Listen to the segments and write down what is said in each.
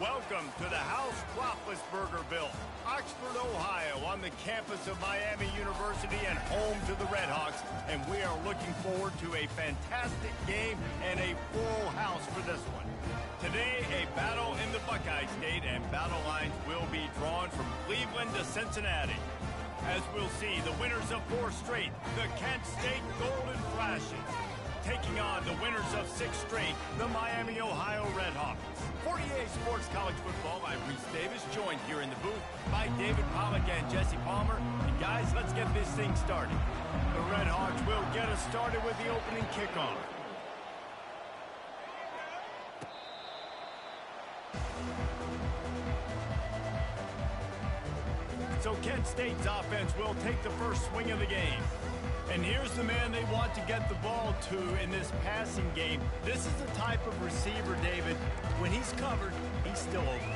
Welcome to the House Roethlisbergerville, Oxford, Ohio, on the campus of Miami University and home to the Redhawks. And we are looking forward to a fantastic game and a full house for this one. Today, a battle in the Buckeye State, and battle lines will be drawn from Cleveland to Cincinnati. As we'll see, the winners of 4 straight, the Kent State Golden Flashes, taking on the winners of 6 straight, the Miami, Ohio Redhawks. 48 Sports College Football, I'm Reese Davis, joined here in the booth by David Pollack and Jesse Palmer. And guys, let's get this thing started. The Redhawks will get us started with the opening kickoff. So Kent State's offense will take the first swing of the game. And here's the man they want to get the ball to in this passing game. This is the type of receiver, David, when he's covered, he's still open.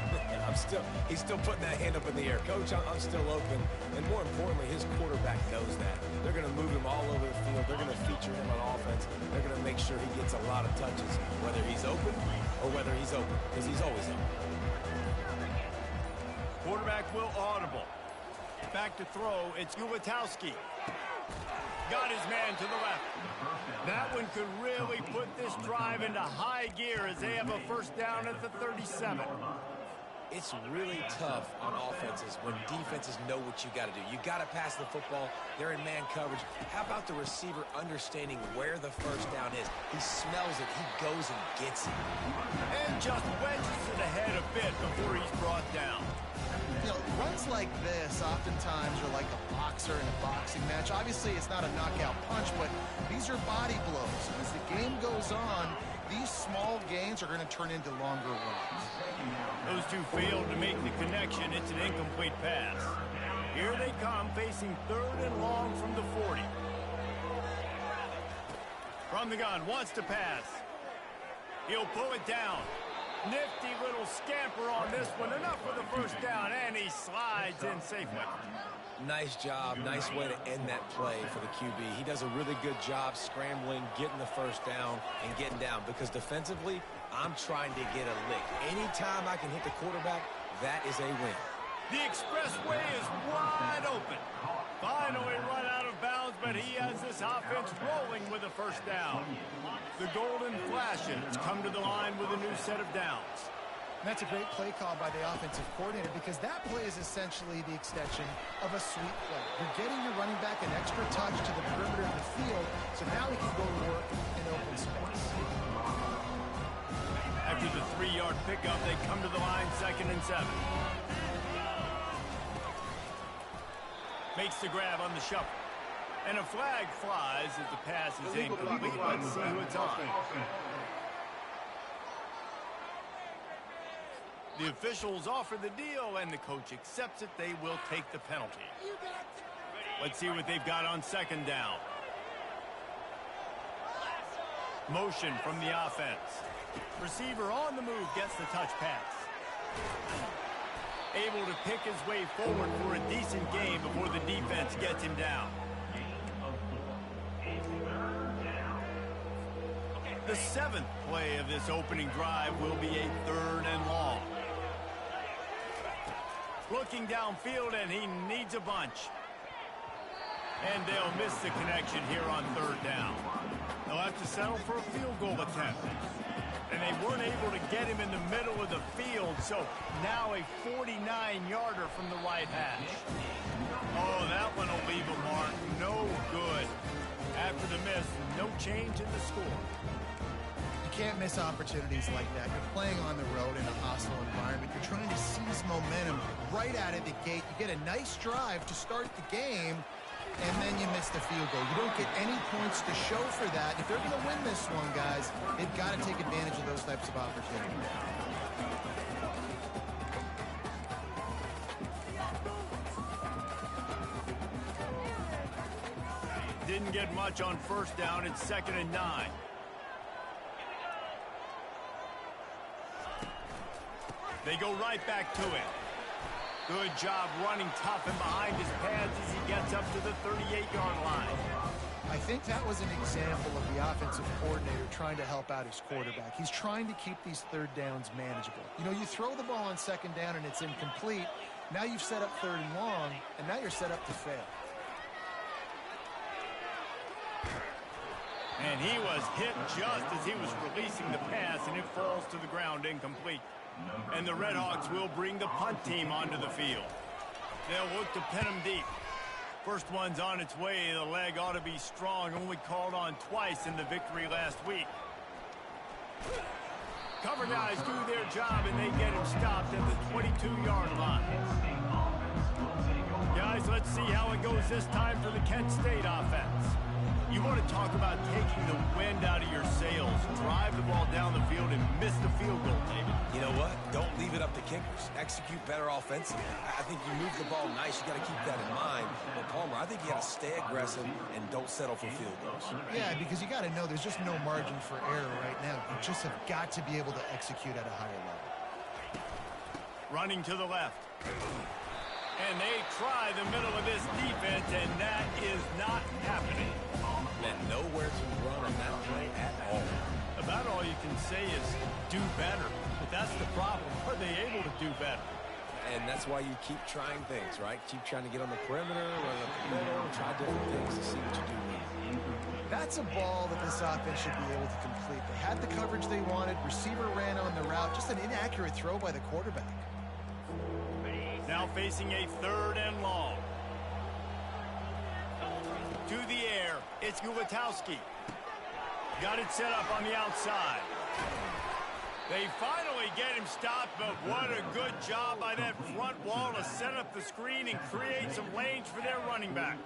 He's still putting that hand up in the air. Coach, I'm still open. And more importantly, his quarterback knows that. They're going to move him all over the field. They're going to feature him on offense. They're going to make sure he gets a lot of touches, whether he's open or whether he's open, because he's always open. Quarterback will audible. Back to throw, it's Ulatowski. Got his man to the left. That one could really put this drive into high gear as they have a first down at the 37. It's really tough on offenses when defenses know what you got to do. You got to pass the football. They're in man coverage. How about the receiver understanding where the first down is? He smells it. He goes and gets it. And just wedges it ahead a bit before he's brought down. You know, runs like this oftentimes are like a boxer in a boxing match. Obviously, it's not a knockout punch, but these are body blows. And as the game goes on, these small gains are going to turn into longer runs. Those two failed to make the connection. It's an incomplete pass. Here they come, facing 3rd and long from the 40. From the gun, wants to pass. He'll pull it down. Nifty little scamper on this one. Enough for the first down, and he slides in safely. Nice job. Nice way to end that play for the QB. He does a really good job scrambling, getting the first down, and getting down. Because defensively, I'm trying to get a lick. Anytime I can hit the quarterback, that is a win. The expressway is wide open. Finally run out of bounds, but he has this offense rolling with a first down. The Golden Flashes come to the line with a new set of downs. And that's a great play call by the offensive coordinator because that play is essentially the extension of a sweep play. You're getting your running back an extra touch to the perimeter of the field, so now he can go to work in open space. After the 3-yard pickup, they come to the line 2nd and 7. Makes the grab on the shuffle. And a flag flies as the pass is incomplete. Let's see who it's on. The officials offer the deal, and the coach accepts it. They will take the penalty. Let's see what they've got on 2nd down. Motion from the offense. Receiver on the move gets the touch pass. Able to pick his way forward for a decent game before the defense gets him down. The 7th play of this opening drive will be a 3rd and long. Looking downfield, and he needs a bunch. And they'll miss the connection here on 3rd down. They'll have to settle for a field goal attempt. And they weren't able to get him in the middle of the field, so now a 49-yarder from the right hash. Oh, that one will leave a mark. No good. After the miss, no change in the score. You can't miss opportunities like that. You're playing on the road in a hostile environment. You're trying to seize momentum right out of the gate. You get a nice drive to start the game, and then you miss the field goal. You don't get any points to show for that. If they're going to win this one, guys, they've got to take advantage of those types of opportunities. Didn't get much on 1st down. It's 2nd and 9. They go right back to it. Good job running tough and behind his pads as he gets up to the 38-yard line. I think that was an example of the offensive coordinator trying to help out his quarterback. He's trying to keep these third downs manageable. You know, you throw the ball on second down and it's incomplete. Now you've set up third and long, and now you're set up to fail. And he was hit just as he was releasing the pass, and it falls to the ground incomplete. And the Redhawks will bring the punt team onto the field. They'll look to pin him deep. First one's on its way. The leg ought to be strong. Only called on twice in the victory last week. Cover guys do their job, and they get him stopped at the 22-yard line. Guys, let's see how it goes this time for the Kent State offense. You want to talk about taking the wind out of your sails. Drive the ball down the field and miss the field goal, David. You know what? Don't leave it up to kickers. Execute better offensively. I think you move the ball nice. You got to keep that in mind. But Palmer, I think you got to stay aggressive and don't settle for field goals. Yeah, because you got to know there's just no margin for error right now. You just have got to be able to execute at a higher level. Running to the left. And they try the middle of this defense, and that is not happening. And nowhere to run on that play at all. About all you can say is do better. But that's the problem. Are they able to do better? And that's why you keep trying things, right? Keep trying to get on the perimeter, run up the middle, try different things to see what you do well. That's a ball that this offense should be able to complete. They had the coverage they wanted. Receiver ran on the route. Just an inaccurate throw by the quarterback. Now facing a third and long. To the air, it's Gulatowski. Got it set up on the outside. They finally get him stopped, but what a good job by that front wall to set up the screen and create some lanes for their running back.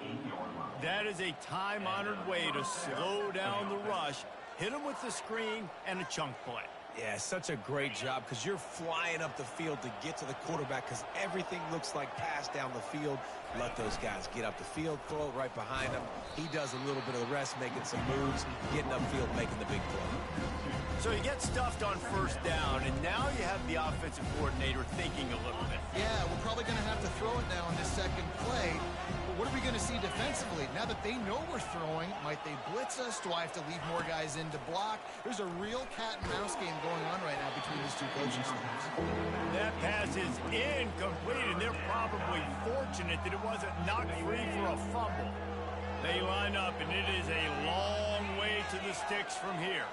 That is a time-honored way to slow down the rush, hit him with the screen, and a chunk play. Yeah, such a great job because you're flying up the field to get to the quarterback because everything looks like pass down the field. Let those guys get up the field, throw it right behind him. He does a little bit of the rest, making some moves, getting upfield, making the big play. So you get stuffed on first down, and now you have the offensive coordinator thinking a little bit. Yeah, we're probably going to have to throw it now on this second play. But what are we going to see defensively? Now that they know we're throwing, might they blitz us? Do I have to leave more guys in to block? There's a real cat and mouse game going on right now between these two coaching staffs. That pass is incomplete, and they're probably fortunate that it wasn't knocked free for a fumble. They line up, and it is a long way to the sticks from here.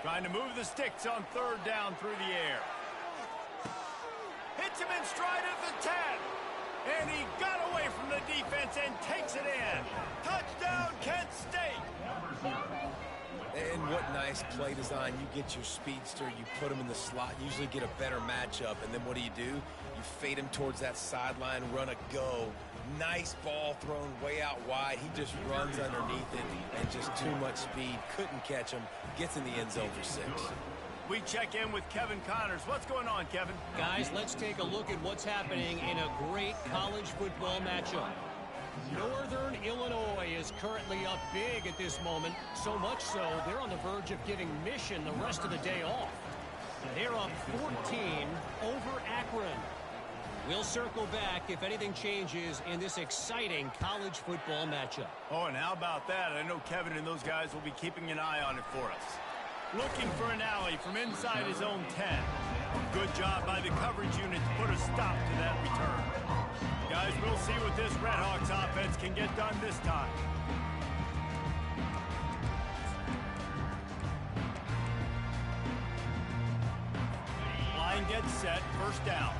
Trying to move the sticks on third down through the air. Hits him in stride at the 10. And he got away from the defense and takes it in. Touchdown, Kent State. And what nice play design. You get your speedster, you put him in the slot, usually get a better matchup. And then what do? You fade him towards that sideline, run a go. Nice ball thrown way out wide. He just runs underneath it and just too much speed. Couldn't catch him. Gets in the end zone for 6. We check in with Kevin Connors. What's going on, Kevin? Guys, let's take a look at what's happening in a great college football matchup. Northern Illinois is currently up big at this moment, so much so they're on the verge of giving Mission the rest of the day off. They're up 14 over Akron. We'll circle back if anything changes in this exciting college football matchup. Oh, and how about that? I know Kevin and those guys will be keeping an eye on it for us. Looking for an alley from inside his own 10. Good job by the coverage unit to put a stop to that return. Guys, we'll see what this Redhawks offense can get done this time. Line gets set, first down.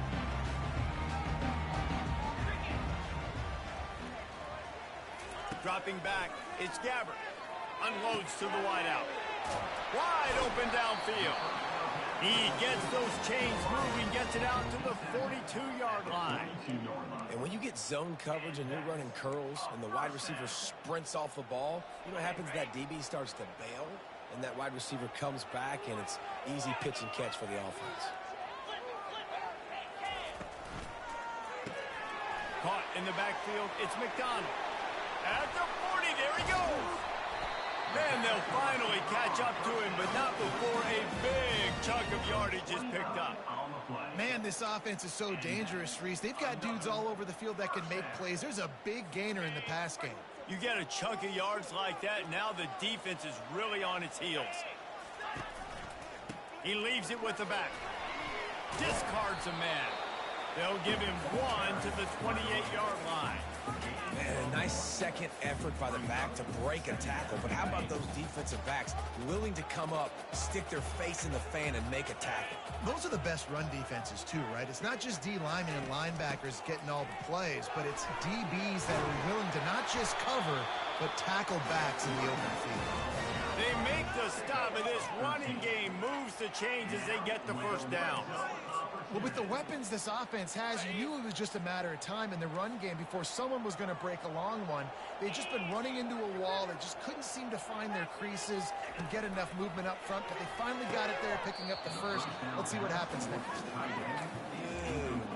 Dropping back, it's Gabbert. Unloads to the wideout. Wide open downfield. He gets those chains moving, gets it out to the 42-yard line. And when you get zone coverage and you're running curls and the wide receiver sprints off the ball, you know what happens? That DB starts to bail, and that wide receiver comes back, and it's easy pitch and catch for the offense. Caught in the backfield, it's McDonald. At the 40, there he goes. Man, they'll finally catch up to him, but not before a big chunk of yardage is picked up. Man, this offense is so dangerous, Reese. They've got dudes all over the field that can make plays. There's a big gainer in the pass game. You get a chunk of yards like that, now the defense is really on its heels. He leaves it with the back. Discards a man. They'll give him 1 to the 28-yard line. Man, a nice second effort by the back to break a tackle. But how about those defensive backs willing to come up, stick their face in the fan, and make a tackle? Those are the best run defenses, too, right? It's not just D linemen and linebackers getting all the plays, but it's DBs that are willing to not just cover, but tackle backs in the open field. They make the stop, and this running game moves the chains as they get the first down. Well, with the weapons this offense has, you knew it was just a matter of time in the run game before someone was going to break a long one. They'd just been running into a wall. They just couldn't seem to find their creases and get enough movement up front, but they finally got it there, picking up the first. Let's see what happens next.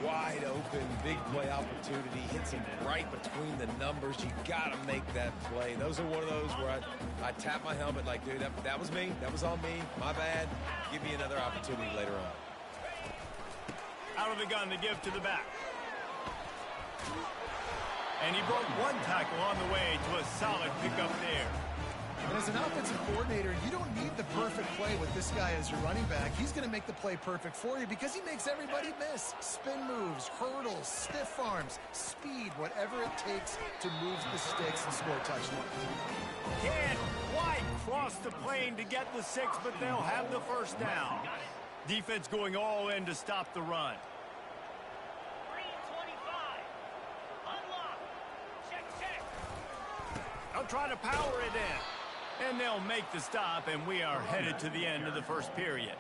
Wide open, big play opportunity, hits him right between the numbers. You got to make that play. Those are one of those where I tap my helmet like, dude, that was me. That was on me. My bad. Give me another opportunity later on. Out of the gun to give to the back. And he broke one tackle on the way to a solid pickup there. And as an offensive coordinator, you don't need the perfect play with this guy as your running back. He's going to make the play perfect for you because he makes everybody miss. Spin moves, hurdles, stiff arms, speed, whatever it takes to move the sticks and score touchdowns. Can't quite cross the plane to get the 6, but they'll have the first down. Defense going all in to stop the run. 325. Unlock. Check. They'll try to power it in. And they'll make the stop, and we are headed to the end of the first period.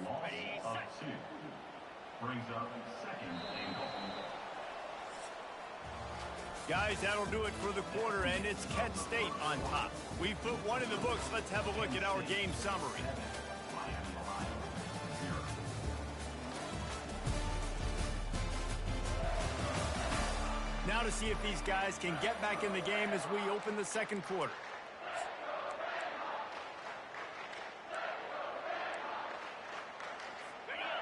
Loss of 2. Brings up second and goal. Guys, that'll do it for the quarter, and it's Kent State on top. We've put one in the books. Let's have a look at our game summary. Now to see if these guys can get back in the game as we open the second quarter.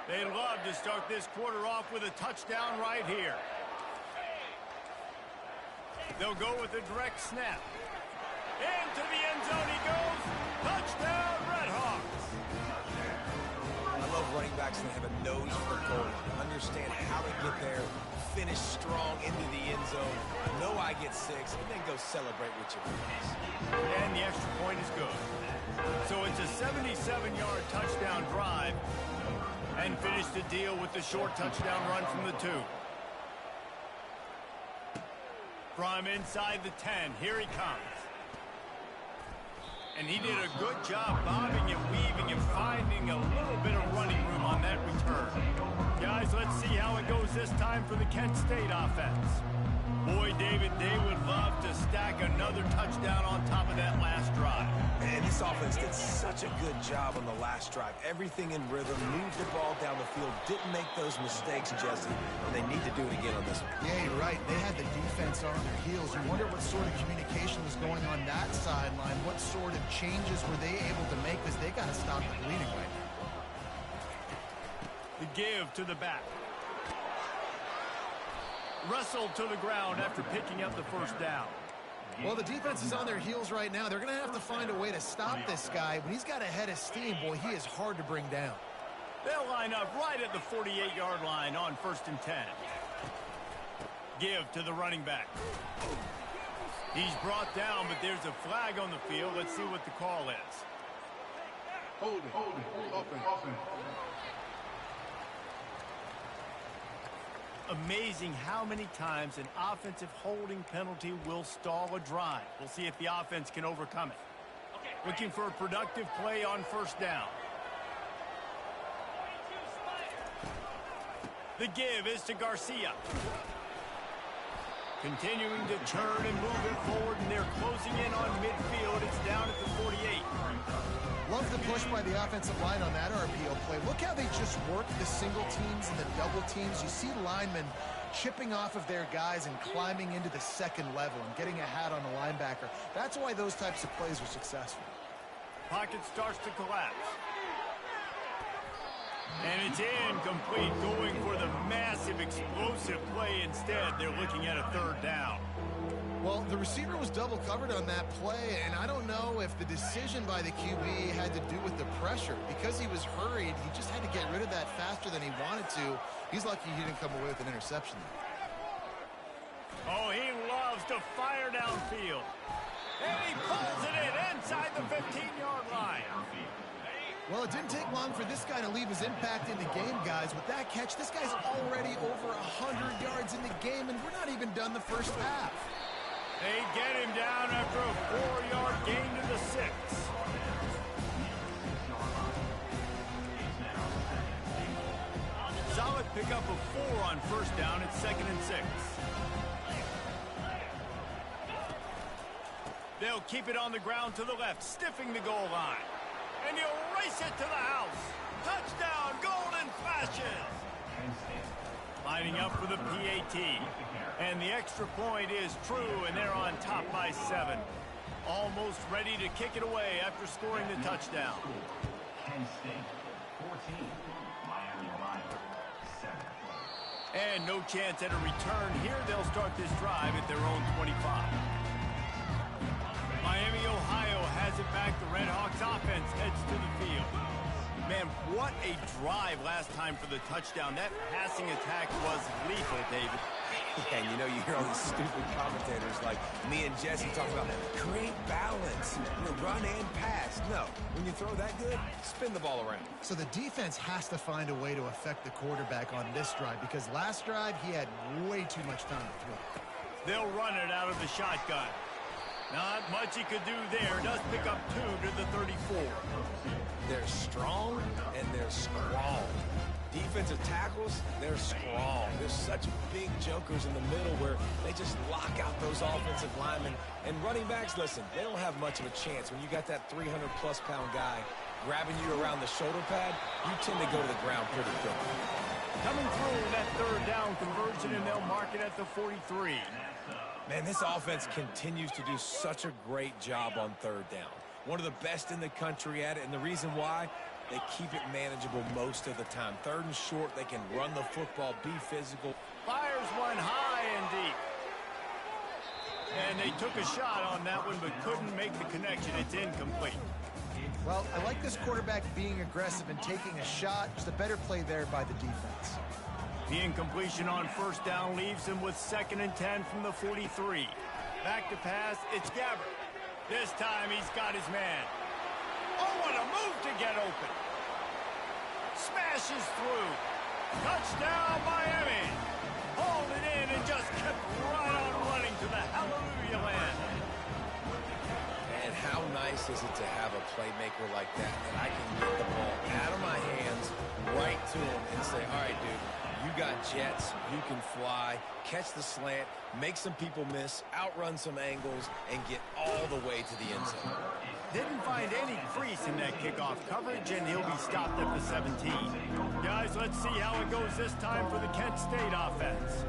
They'd love to start this quarter off with a touchdown right here. They'll go with a direct snap. Into the end zone he goes. Touchdown, Redhawks. I love running backs that have a nose for the goal line. Understand how to get there, finish strong into the end zone. Know I get 6, and then go celebrate with your friends. And the extra point is good. So it's a 77-yard touchdown drive. And finish the deal with the short touchdown run from the 2. From inside the 10, here he comes. And he did a good job bobbing and weaving and finding a little bit of running room on that return. Guys, let's see how it goes this time for the Kent State offense. Boy, David, they would love to stack another touchdown on top of that last drive. And this offense did such a good job on the last drive. Everything in rhythm, moved the ball down the field, didn't make those mistakes, Jesse, and they need to do it again on this one. Yeah, you're right. They had the defense on their heels. You wonder what sort of communication was going on that sideline. What sort of changes were they able to make because they got to stop the bleeding right now. The give to the back. Wrestled to the ground after picking up the first down. Well, the defense is on their heels right now. They're going to have to find a way to stop this guy. When he's got a head of steam, boy, he is hard to bring down. They'll line up right at the 48-yard line on 1st and 10. Give to the running back. He's brought down, but there's a flag on the field. Let's see what the call is. Hold it. Open. Amazing how many times an offensive holding penalty will stall a drive. We'll see if the offense can overcome it. Looking for a productive play on 1st down. The give is to Garcia. Continuing to turn and move it forward, and they're closing in on midfield. It's down at the 48. Love the push by the offensive line on that RPO play. Look how they just work the single teams and the double teams. You see linemen chipping off of their guys and climbing into the second level and getting a hat on the linebacker. That's why those types of plays are successful. Pocket starts to collapse. And it's incomplete, going for the massive explosive play instead. They're looking at a third down. Well, the receiver was double covered on that play, and I don't know if the decision by the QB had to do with the pressure. Because he was hurried, he just had to get rid of that faster than he wanted to. He's lucky he didn't come away with an interception. Oh, he loves to fire downfield. And he pulls it in inside the 15-yard line. Well, it didn't take long for this guy to leave his impact in the game, guys. With that catch, this guy's already over 100 yards in the game, and we're not even done the first half. They get him down after a 4-yard gain to the 6. Solid pickup of 4 on first down at 2nd and 6. They'll keep it on the ground to the left, stiffing the goal line. And he'll race it to the house. Touchdown, Golden Flashes. Lining up for the PAT. And the extra point is true, and they're on top by 7. Almost ready to kick it away after scoring the touchdown. Penn State, 14. Miami, Ohio, 7. And no chance at a return here. They'll start this drive at their own 25. Miami, Ohio has it back. The Redhawks offense heads to the field. Man, what a drive last time for the touchdown. That passing attack was lethal, David. Yeah, and you know, you hear all these stupid commentators like me and Jesse talk about create balance, run and pass. No, when you throw that good, spin the ball around. So the defense has to find a way to affect the quarterback on this drive, because last drive he had way too much time to throw. They'll run it out of the shotgun. Not much he could do there. Does pick up 2 to the 34. They're strong and they're strong. Defensive tackles, they're strong. There's such big jokers in the middle where they just lock out those offensive linemen. And running backs, listen, they don't have much of a chance. When you got that 300-plus pound guy grabbing you around the shoulder pad, you tend to go to the ground pretty quick. Coming through that third down conversion, and they'll mark it at the 43. Man, this offense continues to do such a great job on third down. One of the best in the country at it, and the reason why, they keep it manageable most of the time. 3rd and short, they can run the football, be physical. Fires one high and deep. And they took a shot on that one, but couldn't make the connection. It's incomplete. Well, I like this quarterback being aggressive and taking a shot. Just a better play there by the defense. The incompletion on first down leaves him with 2nd and 10 from the 43. Back to pass, it's Gabbert. This time he's got his man. Oh, what a move to get open. Smashes through. Touchdown, Miami. Hold it in and just kept right on running to the hallelujah land. And how nice is it to have a playmaker like that I can get the ball out of my hands right to him and say, all right, dude, you got jets, you can fly, catch the slant, make some people miss, outrun some angles, and get all the way to the end zone. Didn't find any crease in that kickoff coverage, and he'll be stopped at the 17. Guys, let's see how it goes this time for the Kent State offense.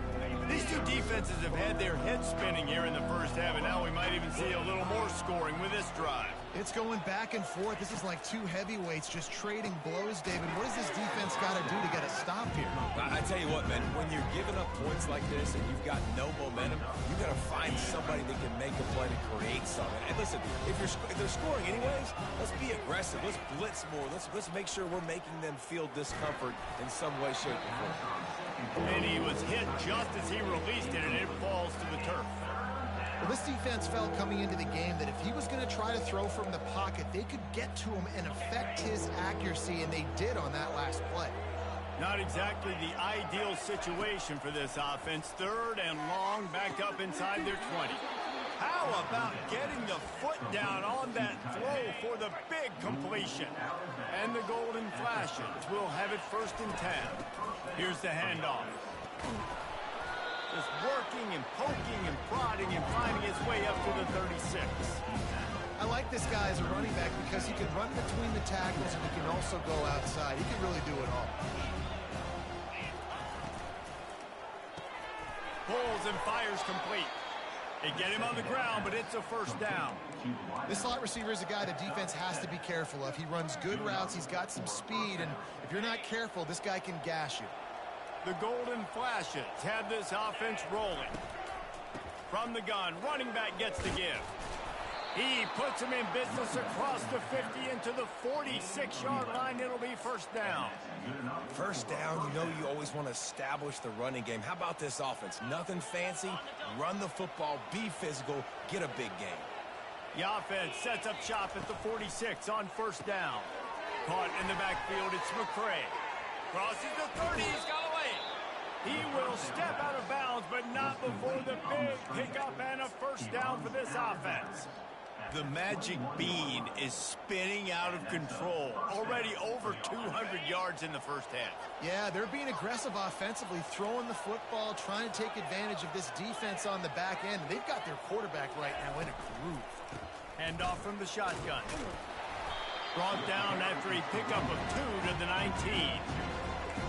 These two defenses have had their heads spinning here in the first half, and now we might even see a little more scoring with this drive. It's going back and forth. This is like two heavyweights just trading blows, David. What does this defense got to do to get a stop here? I tell you what, man, when you're giving up points like this and you've got no momentum, you got to find somebody that can make a play to create something. And listen, if they're scoring anyways, let's be aggressive. Let's blitz more. Let's make sure we're making them feel discomfort in some way, shape, or form. And he was hit just as he released it, and it falls to the turf. Well, this defense felt coming into the game that if he was going to try to throw from the pocket, they could get to him and affect his accuracy, and they did on that last play. Not exactly the ideal situation for this offense. 3rd and long, back up inside their 20. How about getting the foot down on that throw for the big completion? And the Golden Flashes will have it 1st and 10. Here's the handoff. Just working and poking and prodding and finding his way up to the 36. I like this guy as a running back because he can run between the tackles and he can also go outside. He can really do it all. Pulls and fires complete. They get him on the ground, but it's a first down. This slot receiver is a guy the defense has to be careful of. He runs good routes. He's got some speed, and if you're not careful, this guy can gash you. The Golden Flashes have this offense rolling. From the gun, running back gets the give. He puts him in business across the 50 into the 46-yard line. It'll be first down. First down, you know you always want to establish the running game. How about this offense? Nothing fancy. Run the football, be physical, get a big game. The offense sets up shop at the 46 on first down. Caught in the backfield, it's McCray. Crosses the 30, he's got away. He will step out of bounds, but not before the big pickup and a first down for this offense. The magic bean is spinning out of control. Already over 200 yards in the first half. Yeah, they're being aggressive offensively, throwing the football, trying to take advantage of this defense on the back end. They've got their quarterback right now in a groove. Handoff from the shotgun. Brought down after a pickup of 2 to the 19.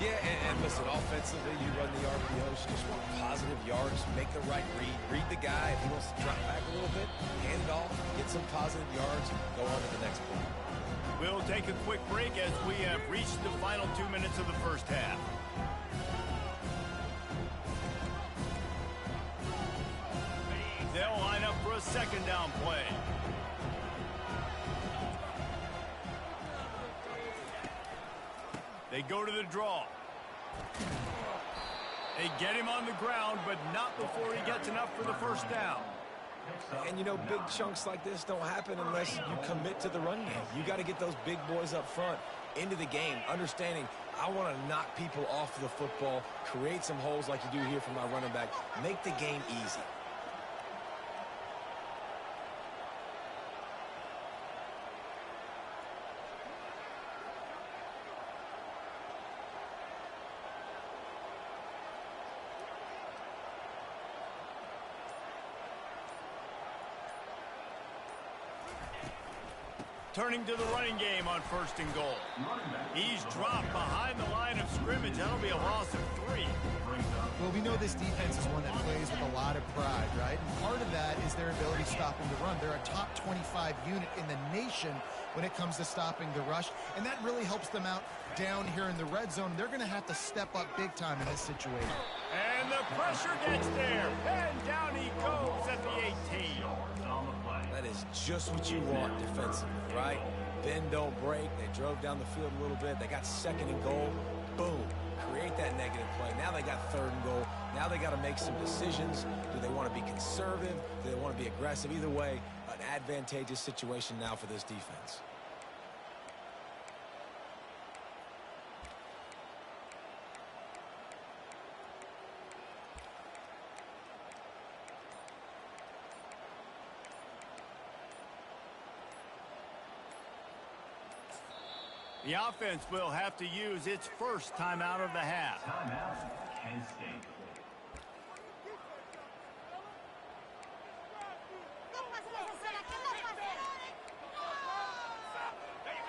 Yeah, and listen, offensively, you run the RPOs, you just want positive yards, make the right read the guy. If he wants to drop back a little bit, hand it off, get some positive yards, go on to the next play. We'll take a quick break as we have reached the final 2 minutes of the first half. They'll line up for a second down play. They go to the draw. They get him on the ground, but not before he gets enough for the first down. And, you know, big chunks like this don't happen unless you commit to the run game. You got to get those big boys up front into the game, understanding I want to knock people off the football, create some holes like you do here for my running back, make the game easy. Turning to the running game on first and goal. He's dropped behind the line of scrimmage. That'll be a loss of 3. Well, we know this defense is one that plays with a lot of pride, right? And part of that is their ability stopping the run. They're a top 25 unit in the nation when it comes to stopping the rush, and that really helps them out down here in the red zone. They're going to have to step up big time in this situation. And the pressure gets there, and down he goes at the 18. That is just what you want defensively, right? Bend, don't break. They drove down the field a little bit. They got second and goal. Boom. Create that negative play. Now they got third and goal. Now they got to make some decisions. Do they want to be conservative? Do they want to be aggressive? Either way, an advantageous situation now for this defense. The offense will have to use its first timeout of the half. Timeout, Kent State.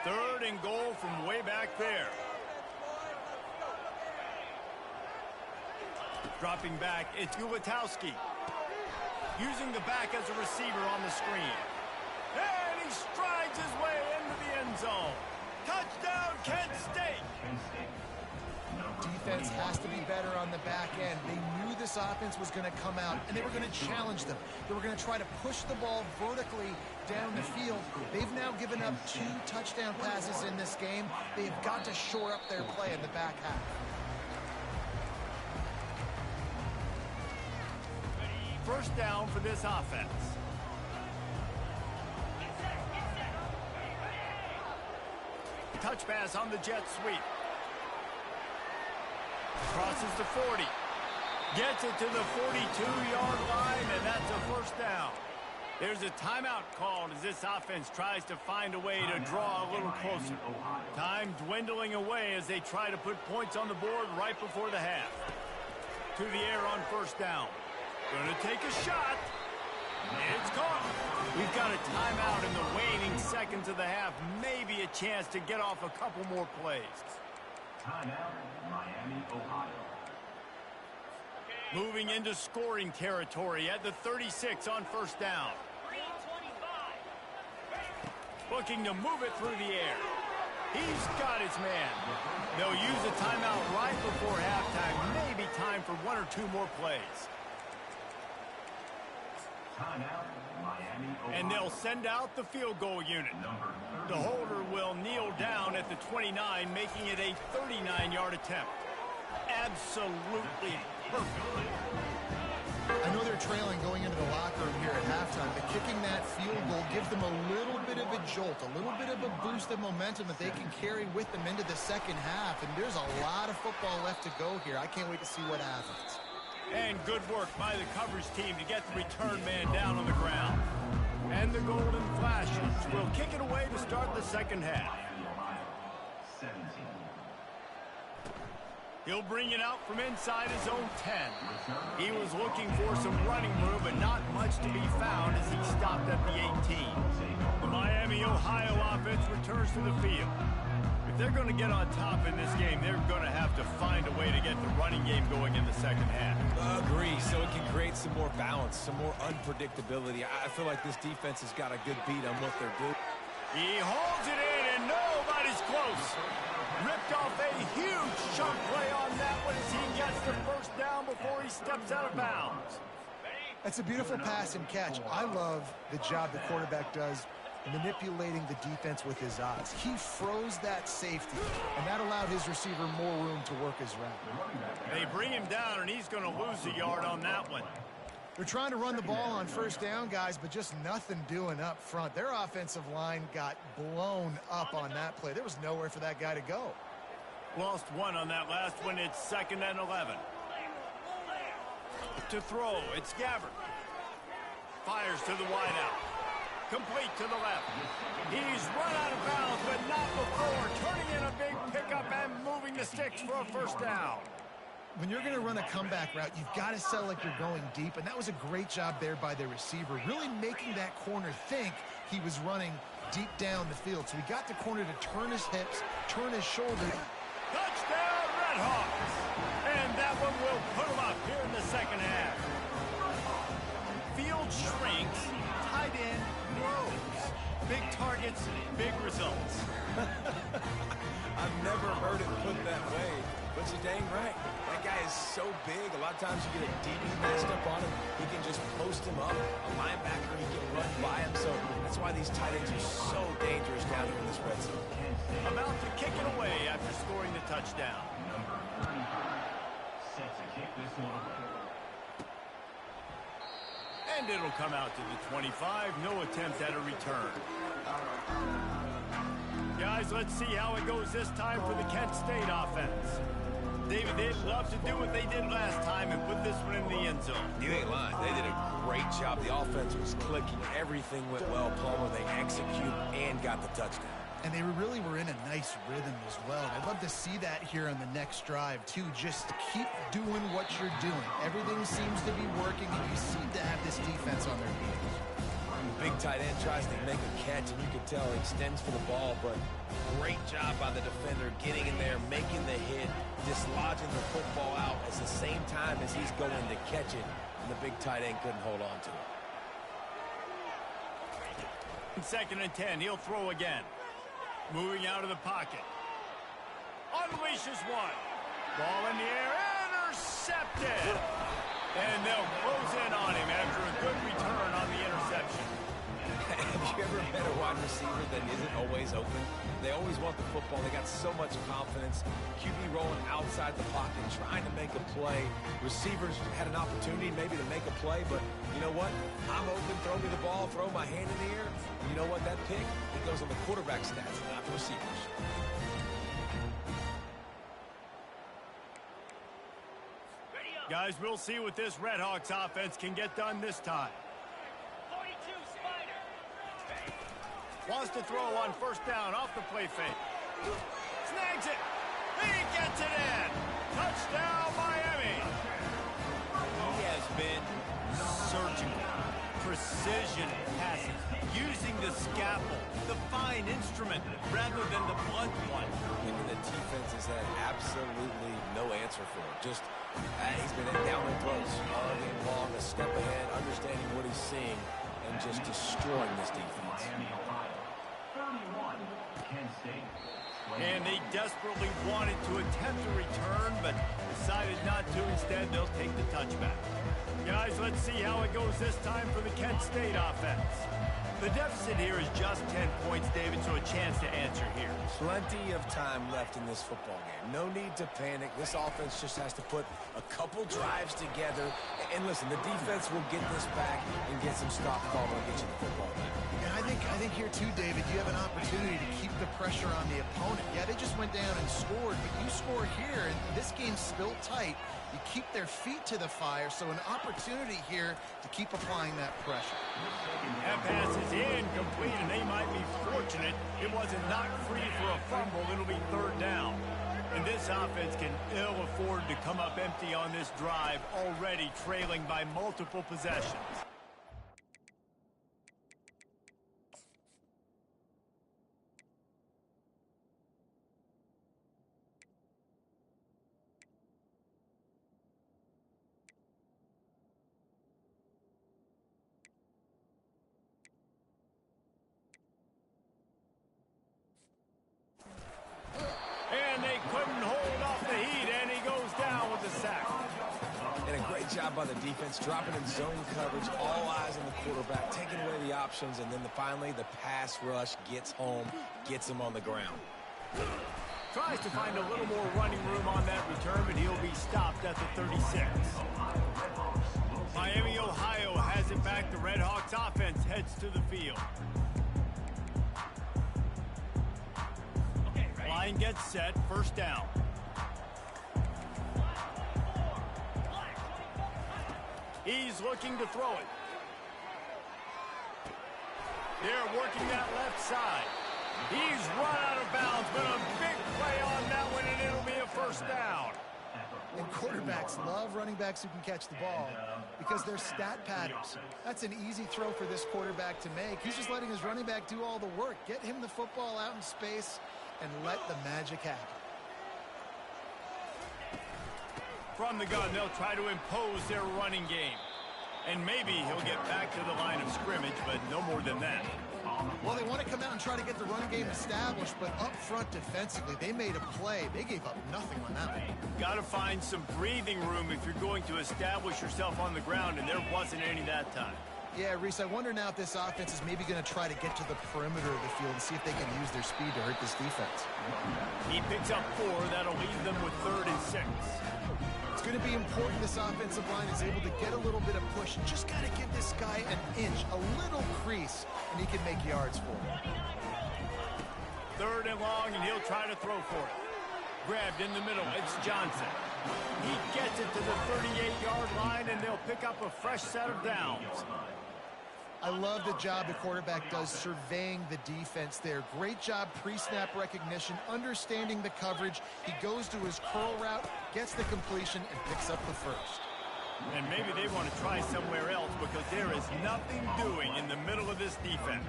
Third and goal from way back there. Dropping back, it's Ulatowski. Using the back as a receiver on the screen. And he strides his way into the end zone. Touchdown, Kent State! Defense has to be better on the back end. They knew this offense was going to come out, and they were going to challenge them. They were going to try to push the ball vertically down the field. They've now given up 2 touchdown passes in this game. They've got to shore up their play in the back half. First down for this offense. Touch pass on the jet sweep. Crosses the 40. Gets it to the 42-yard line, and that's a first down. There's a timeout called as this offense tries to find a way to draw a little closer. Time dwindling away as they try to put points on the board right before the half. To the air on first down. Going to take a shot. It's caught. We've got a timeout in the waning seconds of the half. Maybe a chance to get off a couple more plays. Timeout, Miami, Ohio. Moving into scoring territory at the 36 on first down. Green 25. Looking to move it through the air. He's got his man. They'll use a timeout right before halftime. Maybe time for one or two more plays. Timeout, Miami, Ohio. And they'll send out the field goal unit. Number The holder will kneel down at the 29, making it a 39-yard attempt. Absolutely perfect. I know they're trailing going into the locker room here at halftime, but kicking that field goal gives them a little bit of a jolt, a little bit of a boost of momentum that they can carry with them into the second half. And there's a lot of football left to go here. I can't wait to see what happens. And good work by the coverage team to get the return man down on the ground. And the Golden Flashes will kick it away to start the second half. Miami, Ohio. 17. He'll bring it out from inside his own 10. He was looking for some running room, but not much to be found as he stopped at the 18. The Miami, Ohio offense returns to the field. If they're going to get on top in this game, they're going to have to find a way to get the running game going in the second half. Agree, so it can create some more balance, some more unpredictability. I feel like this defense has got a good beat on what they're doing. He holds it in, and nobody's close. Ripped off a huge chunk play on that one as he gets the first down before he steps out of bounds. That's a beautiful pass and catch. I love the job the quarterback does manipulating the defense with his eyes. He froze that safety, and that allowed his receiver more room to work his route. They bring him down, and he's going to lose a yard on that one. They're trying to run the ball on first down, guys, but just nothing doing up front. Their offensive line got blown up on that play. There was nowhere for that guy to go. Lost one on that last one. It's 2nd and 11. To throw, it's Gabbert. Fires to the wideout. Complete to the left. He's run out of bounds, but not before. Turning in a big pickup and moving the sticks for a first down. When you're going to run a comeback route, you've got to sell like you're going deep, and that was a great job there by the receiver, really making that corner think he was running deep down the field. So he got the corner to turn his hips, turn his shoulder. Touchdown, Redhawks! And that one will put him up here in the second half. Field shrinks, tight end grows. Big targets, big results. I've never heard it put that way, but you're dang right. That guy is so big. A lot of times you get a DB messed up on him. He can just post him up. A linebacker, he can run by him. So that's why these tight ends are so dangerous down here in this red zone. About to kick it away after scoring the touchdown. Number 35. Set to kick this one away. And it'll come out to the 25. No attempt at a return. Guys, let's see how it goes this time for the Kent State offense. David, they'd love to do what they did last time and put this one in the end zone. You ain't lying. They did a great job. The offense was clicking. Everything went well, Palmer. They executed and got the touchdown. And they really were in a nice rhythm as well. I'd love to see that here on the next drive, too. Just keep doing what you're doing. Everything seems to be working, and you seem to have this defense on their heels. Big tight end tries to make a catch, and you can tell he extends for the ball, but great job by the defender getting in there, making the hit, dislodging the football out at the same time as he's going to catch it, and the big tight end couldn't hold on to it. 2nd and 10. He'll throw again. Moving out of the pocket. Unleashes one. Ball in the air. Intercepted. And they'll close in on him after a good return on the interception. Have you ever met a wide receiver that isn't always open? They always want the football. They got so much confidence. QB rolling outside the pocket, trying to make a play. Receivers had an opportunity maybe to make a play, but you know what? I'm open, throw me the ball, throw my hand in the air. You know what? That pick, it goes on the quarterback stats, not the receivers. Guys, we'll see what this Redhawks offense can get done this time. 42, Spider. Wants to throw on first down off the play fake. Snags it. He gets it in. Touchdown, Miami. He has been surgical. Precision passes. Using the scalpel, the fine instrument, rather than the blunt one. And the defense has had absolutely no answer for it. Just, he's been down their throats all game long, a step ahead, understanding what he's seeing, and just destroying this defense. Miami, Ohio. 31, Kent State. And they desperately wanted to attempt a return, but decided not to. Instead, they'll take the touchback. Guys, let's see how it goes this time for the Kent State offense. The deficit here is just 10 points, David, so a chance to answer here. Plenty of time left in this football game. No need to panic. This offense just has to put a couple drives together. And listen, the defense will get this back and get some stop call and get you the football back. And I think here too, David, you have an opportunity to keep the pressure on the opponent. Yeah, they just went down and scored, but you score here, and this game's still tight. You keep their feet to the fire, so an opportunity here to keep applying that pressure. That pass is incomplete, and they might be fortunate it wasn't knocked free for a fumble. It'll be third down. And this offense can ill afford to come up empty on this drive, already trailing by multiple possessions. And they couldn't hold off the heat, and he goes down with the sack. And a great job by the defense, dropping in zone coverage, all eyes on the quarterback, taking away the options, and then finally the pass rush gets home, gets him on the ground. Tries to find a little more running room on that return, but he'll be stopped at the 36. Miami, Ohio has it back. The Red Hawks offense heads to the field. Line gets set, first down. He's looking to throw it. They're working that left side. He's run out of bounds, but a big play on that one, and it'll be a first down. And quarterbacks love running backs who can catch the ball because they're stat patterns. That's an easy throw for this quarterback to make. He's just letting his running back do all the work. Get him the football out in space and let the magic happen. From the gun, they'll try to impose their running game. And maybe he'll get back to the line of scrimmage, but no more than that. Well, they want to come out and try to get the running game established, but up front defensively, they made a play. They gave up nothing on that one. Got to find some breathing room if you're going to establish yourself on the ground, and there wasn't any that time. Yeah, Reese, I wonder now if this offense is maybe going to try to get to the perimeter of the field and see if they can use their speed to hurt this defense. He picks up 4. That'll leave them with 3rd and 6. It's going to be important this offensive line is able to get a little bit of push. Just got to give this guy an inch, a little crease, and he can make yards for it. 3rd and long, and he'll try to throw for it. Grabbed in the middle, it's Johnson. He gets it to the 38-yard line, and they'll pick up a fresh set of downs. I love the job the quarterback does surveying the defense there. Great job pre-snap recognition, understanding the coverage. He goes to his curl route, gets the completion, and picks up the first. And maybe they want to try somewhere else because there is nothing doing in the middle of this defense.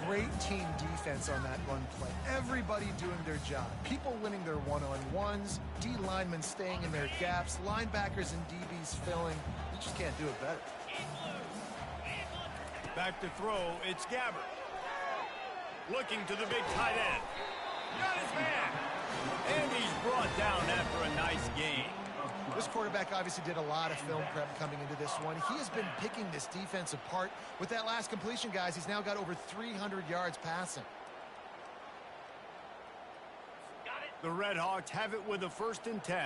Great team defense on that run play. Everybody doing their job. People winning their one-on-ones, D linemen staying in their gaps, linebackers and DBs filling. You just can't do it better. Back to throw, it's Gabbert. Looking to the big tight end. Got his man. And he's brought down after a nice game. This quarterback obviously did a lot of film prep coming into this one. He has been picking this defense apart. With that last completion, guys, he's now got over 300 yards passing. The Red Hawks have it with a 1st and 10.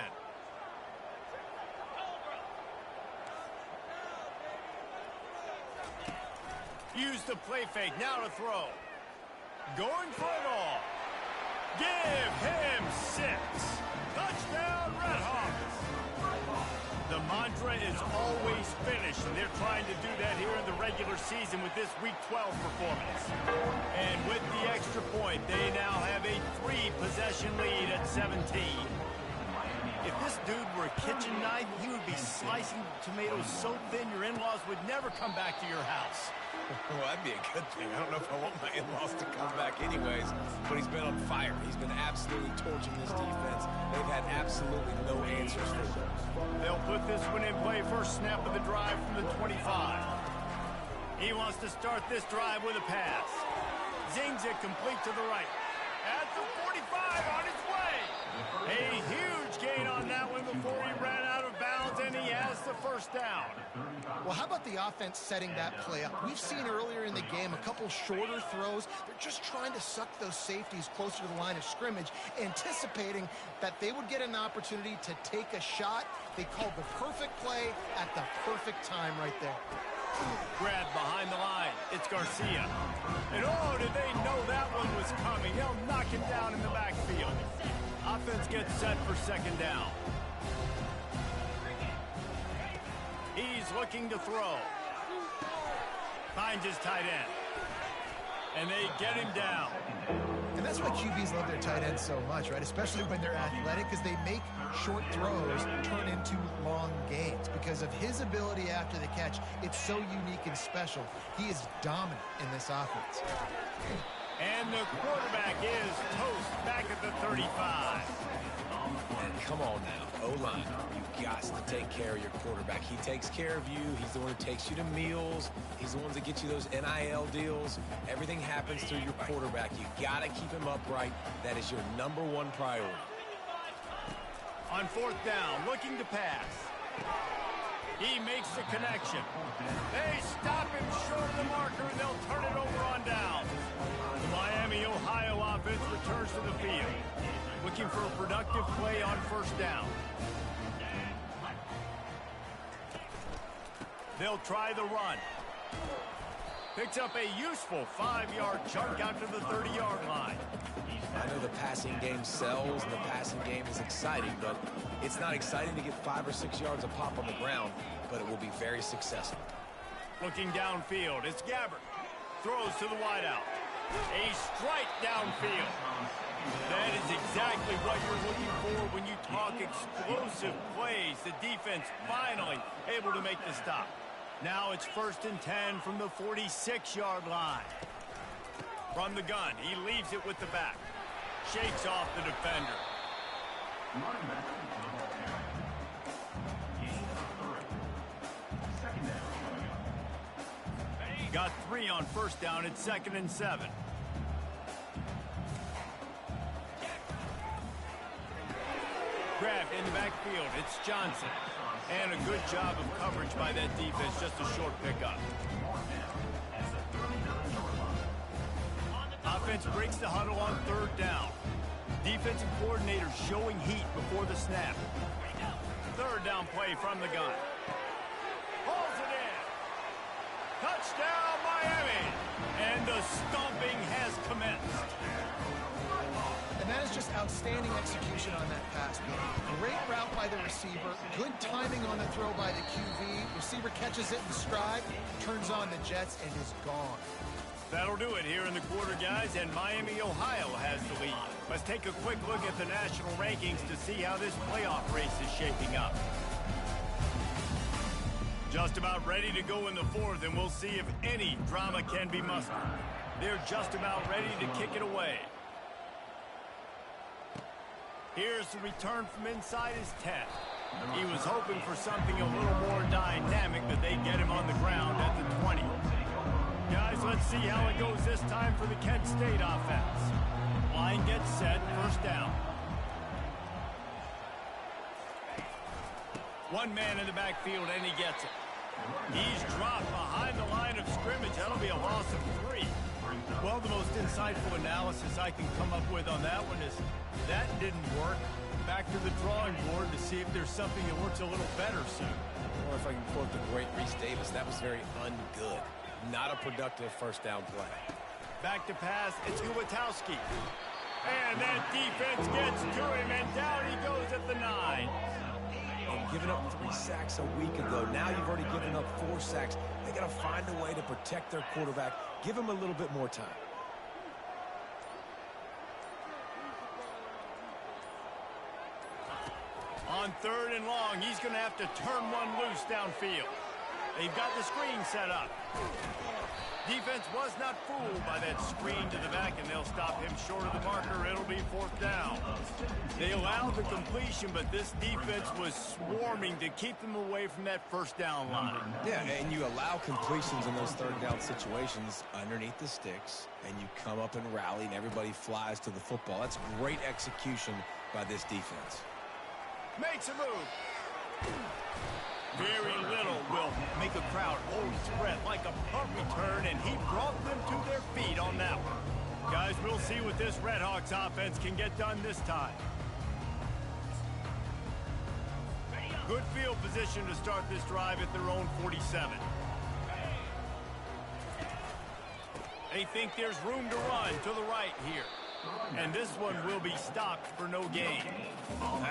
Use the play fake, now to throw. Going for it all. Give him 6. Touchdown, Red Hawks. The mantra is always finish, and they're trying to do that here in the regular season with this Week 12 performance. And with the extra point, they now have a 3-possession lead at 17. If this dude were a kitchen knife, he would be slicing tomatoes so thin your in-laws would never come back to your house. Well, that'd be a good thing. I don't know if I want my in-laws to come back anyways, but he's been on fire. He's been absolutely torching this defense. They've had absolutely no answers for them. They'll put this one in play first snap of the drive from the 25. He wants to start this drive with a pass. Zings it complete to the right. At the 45 on his way. A huge gain on that one before he ran out of bounds, and he has the first down. Well, how about the offense setting that play up? We've seen earlier in the game a couple shorter throws. They're just trying to suck those safeties closer to the line of scrimmage, anticipating that they would get an opportunity to take a shot. They called the perfect play at the perfect time right there. Grab behind the line. It's Garcia. And oh, did they know that one was coming? They'll knock him down in the backfield. Offense gets set for second down. He's looking to throw. Finds his tight end. And they get him down. And that's why QBs love their tight ends so much, right? Especially when they're athletic, because they make short throws turn into long gains. Because of his ability after the catch, it's so unique and special. He is dominant in this offense. And the quarterback is toast back at the 35. And come on now, O-line, you got to take care of your quarterback. He takes care of you. He's the one who takes you to meals. He's the one that gets you those NIL deals. Everything happens through your quarterback. You got to keep him upright. That is your #1 priority. On fourth down, looking to pass. He makes the connection. They stop him short of the marker, and they'll turn it over on down. The Miami, Ohio offense returns to the field, looking for a productive play on first down. They'll try the run. Picks up a useful 5-yard chunk out to the 30-yard line. I know the passing game sells and the passing game is exciting, but it's not exciting to get 5 or 6 yards a pop on the ground, but it will be very successful. Looking downfield, it's Gabbert. Throws to the wideout. A strike downfield. That is exactly what you're looking for when you talk explosive plays. The defense finally able to make the stop. Now it's 1st and 10 from the 46-yard line. From the gun, he leaves it with the back. Shakes off the defender. Got 3 on first down. It's 2nd and 7. Grabbed in the backfield. It's Johnson. And a good job of coverage by that defense. Just a short pickup. Offense breaks the huddle on 3rd down. Defensive coordinator showing heat before the snap. 3rd down play from the gun. Pulls it in. Touchdown, Miami. And the stomping has commenced. And that is just outstanding execution on that pass. Great route by the receiver. Good timing on the throw by the QB. Receiver catches it in stride, turns on the jets, and is gone. That'll do it here in the quarter, guys, and Miami, Ohio has the lead. Let's take a quick look at the national rankings to see how this playoff race is shaping up. Just about ready to go in the 4th, and we'll see if any drama can be mustered. They're just about ready to kick it away. Here's the return from inside his 10. He was hoping for something a little more dynamic, but they get him on the ground at the 20. Guys, let's see how it goes this time for the Kent State offense. Line gets set, 1st down. One man in the backfield, and he gets it. He's dropped behind the line of scrimmage. That'll be a loss of 3. Well, the most insightful analysis I can come up with on that one is that didn't work. Back to the drawing board to see if there's something that works a little better soon. Or if I can quote the great Reese Davis, that was very ungood. Not a productive 1st down play. Back to pass, it's Uwatowski. And that defense gets to him, and down he goes at the 9. And giving up 3 sacks a week ago. Now you've already given up 4 sacks. They got to find a way to protect their quarterback. Give him a little bit more time. On 3rd and long, he's going to have to turn one loose downfield. They've got the screen set up. Defense was not fooled by that screen to the back, and they'll stop him short of the marker. It'll be 4th down. They allowed the completion, but this defense was swarming to keep them away from that 1st down line. Yeah, and you allow completions in those 3rd down situations underneath the sticks, and you come up and rally, and everybody flies to the football. That's great execution by this defense. Makes a move. Very little will make a crowd hold its breath like a punt return, and he brought them to their feet on that one. Guys, we'll see what this Redhawks offense can get done this time. Good field position to start this drive at their own 47. They think there's room to run to the right here. And this one will be stopped for no gain.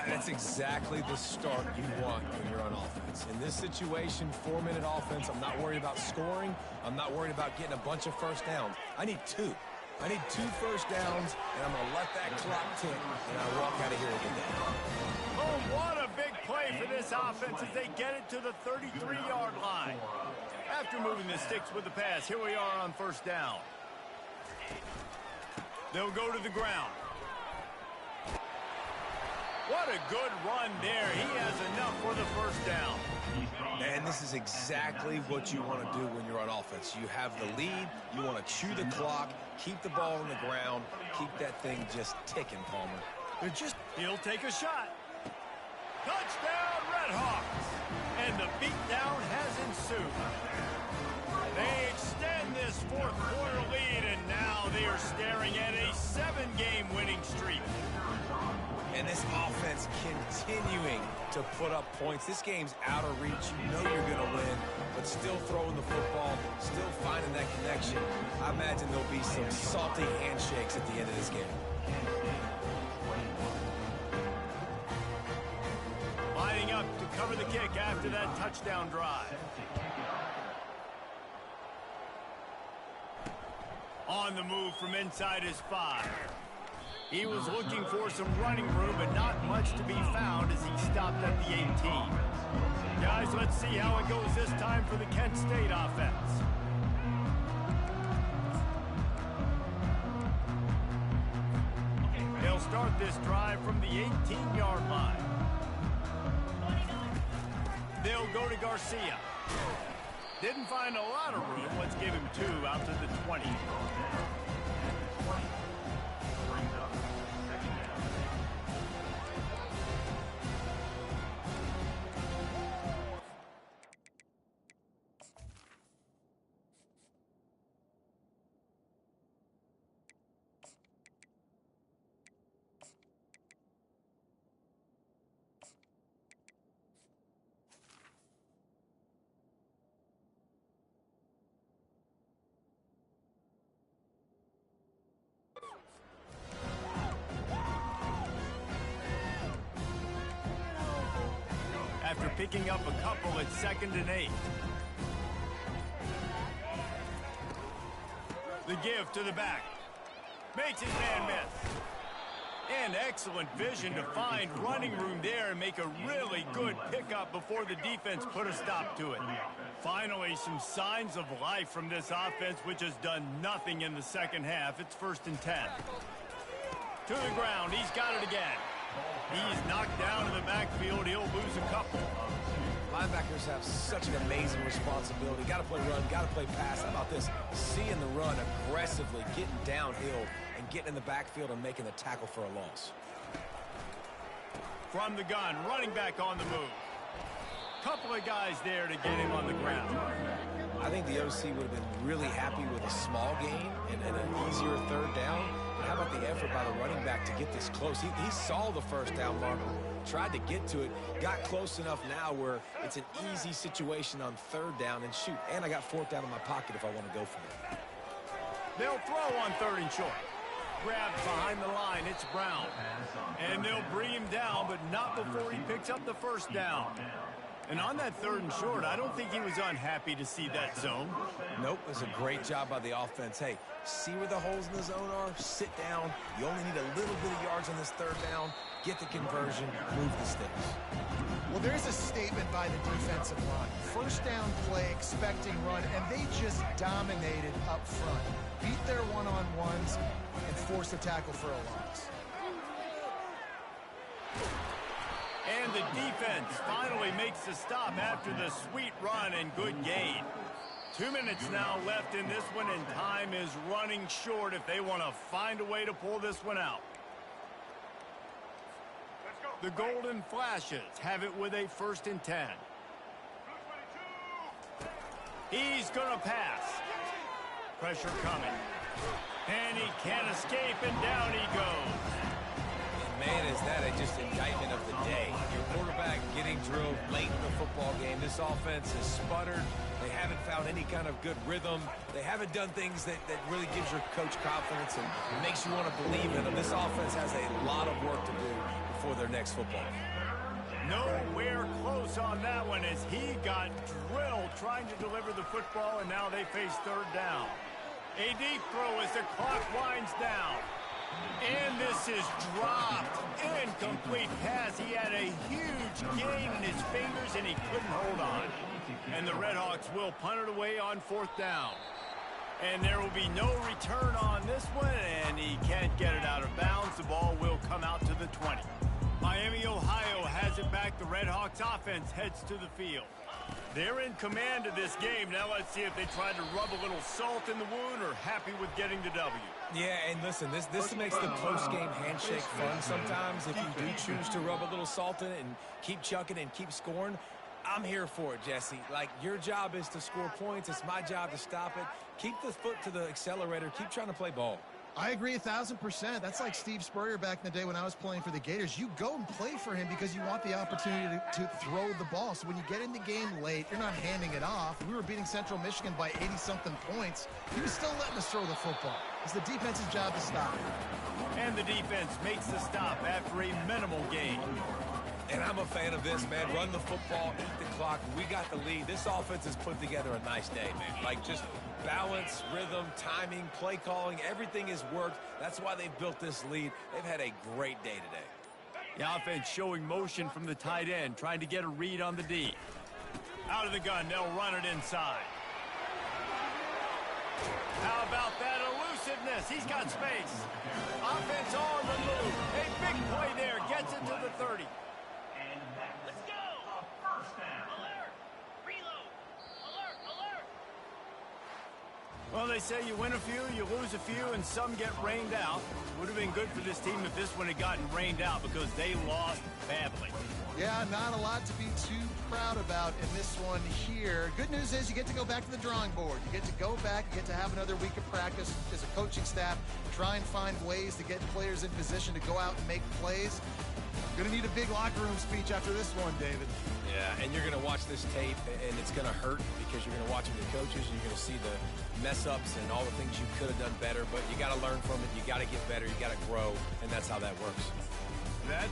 That's exactly the start you want when you're on offense. In this situation, 4-minute offense, I'm not worried about scoring. I'm not worried about getting a bunch of 1st downs. I need 2. I need 2 1st downs, and I'm going to let that clock tick, and I walk out of here with that. Oh, what a big play for this offense as they get it to the 33-yard line. After moving the sticks with the pass, here we are on 1st down. They'll go to the ground. What a good run there. He has enough for the 1st down. And this is exactly what you want to do when you're on offense. You have the lead. You want to chew the clock, keep the ball on the ground, keep that thing just ticking, Palmer. He'll take a shot. Touchdown, Redhawks. And the beatdown has ensued. They extend this 4th quarter lead, and now they are staring at a 7-game winning streak. And this offense continuing to put up points. This game's out of reach. You know you're going to win, but still throwing the football, still finding that connection. I imagine there'll be some salty handshakes at the end of this game. Lining up to cover the kick after that touchdown drive. On the move from inside his 5. He was looking for some running room, but not much to be found as he stopped at the 18. Guys, let's see how it goes this time for the Kent State offense. They'll start this drive from the 18-yard line. They'll go to Garcia. Didn't find a lot of room. Let's give him 2 out to the 20. After picking up a couple at 2nd and 8. The give to the back. Makes his man miss. And excellent vision to find running room there and make a really good pickup before the defense put a stop to it. Finally, some signs of life from this offense, which has done nothing in the 2nd half. It's 1st and 10. To the ground. He's got it again. He's knocked down in the backfield. He'll lose a couple. Linebackers have such an amazing responsibility. Got to play run, got to play pass. How about this? Seeing the run aggressively, getting downhill, and getting in the backfield and making the tackle for a loss. From the gun, running back on the move. Couple of guys there to get him on the ground. I think the OC would have been really happy with a small gain and an easier 3rd down. But how about the effort by the running back to get this close? He saw the 1st down marker, tried to get to it, got close enough now where it's an easy situation on 3rd down and shoot. And I got 4th down in my pocket if I want to go for it. They'll throw on 3rd and short. Grabbed behind the line, it's Brown. And they'll bring him down, but not before he picks up the 1st down. And on that 3rd and short, I don't think he was unhappy to see that zone. Nope, it was a great job by the offense. Hey, see where the holes in the zone are? Sit down. You only need a little bit of yards on this 3rd down. Get the conversion, move the sticks. Well, there's a statement by the defensive line. 1st down play, expecting run, and they just dominated up front. Beat their one-on-ones and forced a tackle for a loss. And the defense finally makes the stop after the sweet run and good gain. 2 minutes now left in this one, and time is running short if they want to find a way to pull this one out. The Golden Flashes have it with a 1st and 10. He's going to pass. Pressure coming. And he can't escape, and down he goes. Man, is that just indictment of the day. Your quarterback getting drilled late in the football game. This offense has sputtered. They haven't found any kind of good rhythm. They haven't done things that really gives your coach confidence and makes you want to believe in them. This offense has a lot of work to do before their next football game. Nowhere close on that one as he got drilled trying to deliver the football, and now they face 3rd down. A deep throw as the clock winds down. And this is dropped. Incomplete pass. He had a huge gain in his fingers, and he couldn't hold on. And the Redhawks will punt it away on 4th down. And there will be no return on this one, and he can't get it out of bounds. The ball will come out to the 20. Miami, Ohio has it back. The Redhawks offense heads to the field. They're in command of this game. Now let's see if they try to rub a little salt in the wound or happy with getting the W. Yeah, and listen, this makes the post-game handshake fun sometimes. If you do choose to rub a little salt in it and keep chucking and keep scoring, I'm here for it, Jesse. Like, your job is to score points. It's my job to stop it. Keep the foot to the accelerator. Keep trying to play ball. I agree 1,000%. That's like Steve Spurrier back in the day when I was playing for the Gators. You go and play for him because you want the opportunity to throw the ball. So when you get in the game late, you're not handing it off. We were beating Central Michigan by 80-something points. He was still letting us throw the football. It's the defense's job to stop it. And the defense makes the stop after a minimal gain. And I'm a fan of this, man. Run the football, eat the clock. We got the lead. This offense has put together a nice day, man. Like, just balance, rhythm, timing, play calling, everything has worked. That's why they've built this lead. They've had a great day today. The offense showing motion from the tight end, trying to get a read on the D. Out of the gun, they'll run it inside. How about that elusiveness? He's got space. Offense on the move. A big play there. Gets it to the 30. Let's go! First down. Alert! Reload! Alert! Alert! Well, they say you win a few, you lose a few, and some get rained out. Would have been good for this team if this one had gotten rained out because they lost badly. Yeah, not a lot to be too proud about in this one here. Good news is you get to go back to the drawing board. You get to go back, you get to have another week of practice as a coaching staff, try and find ways to get players in position to go out and make plays. Going to need a big locker room speech after this one, David. Yeah, and you're going to watch this tape, and it's going to hurt because you're going to watch with the coaches. You're going to see the mess-ups and all the things you could have done better, but you got to learn from it. You got to get better. You got to grow, and that's how that works. That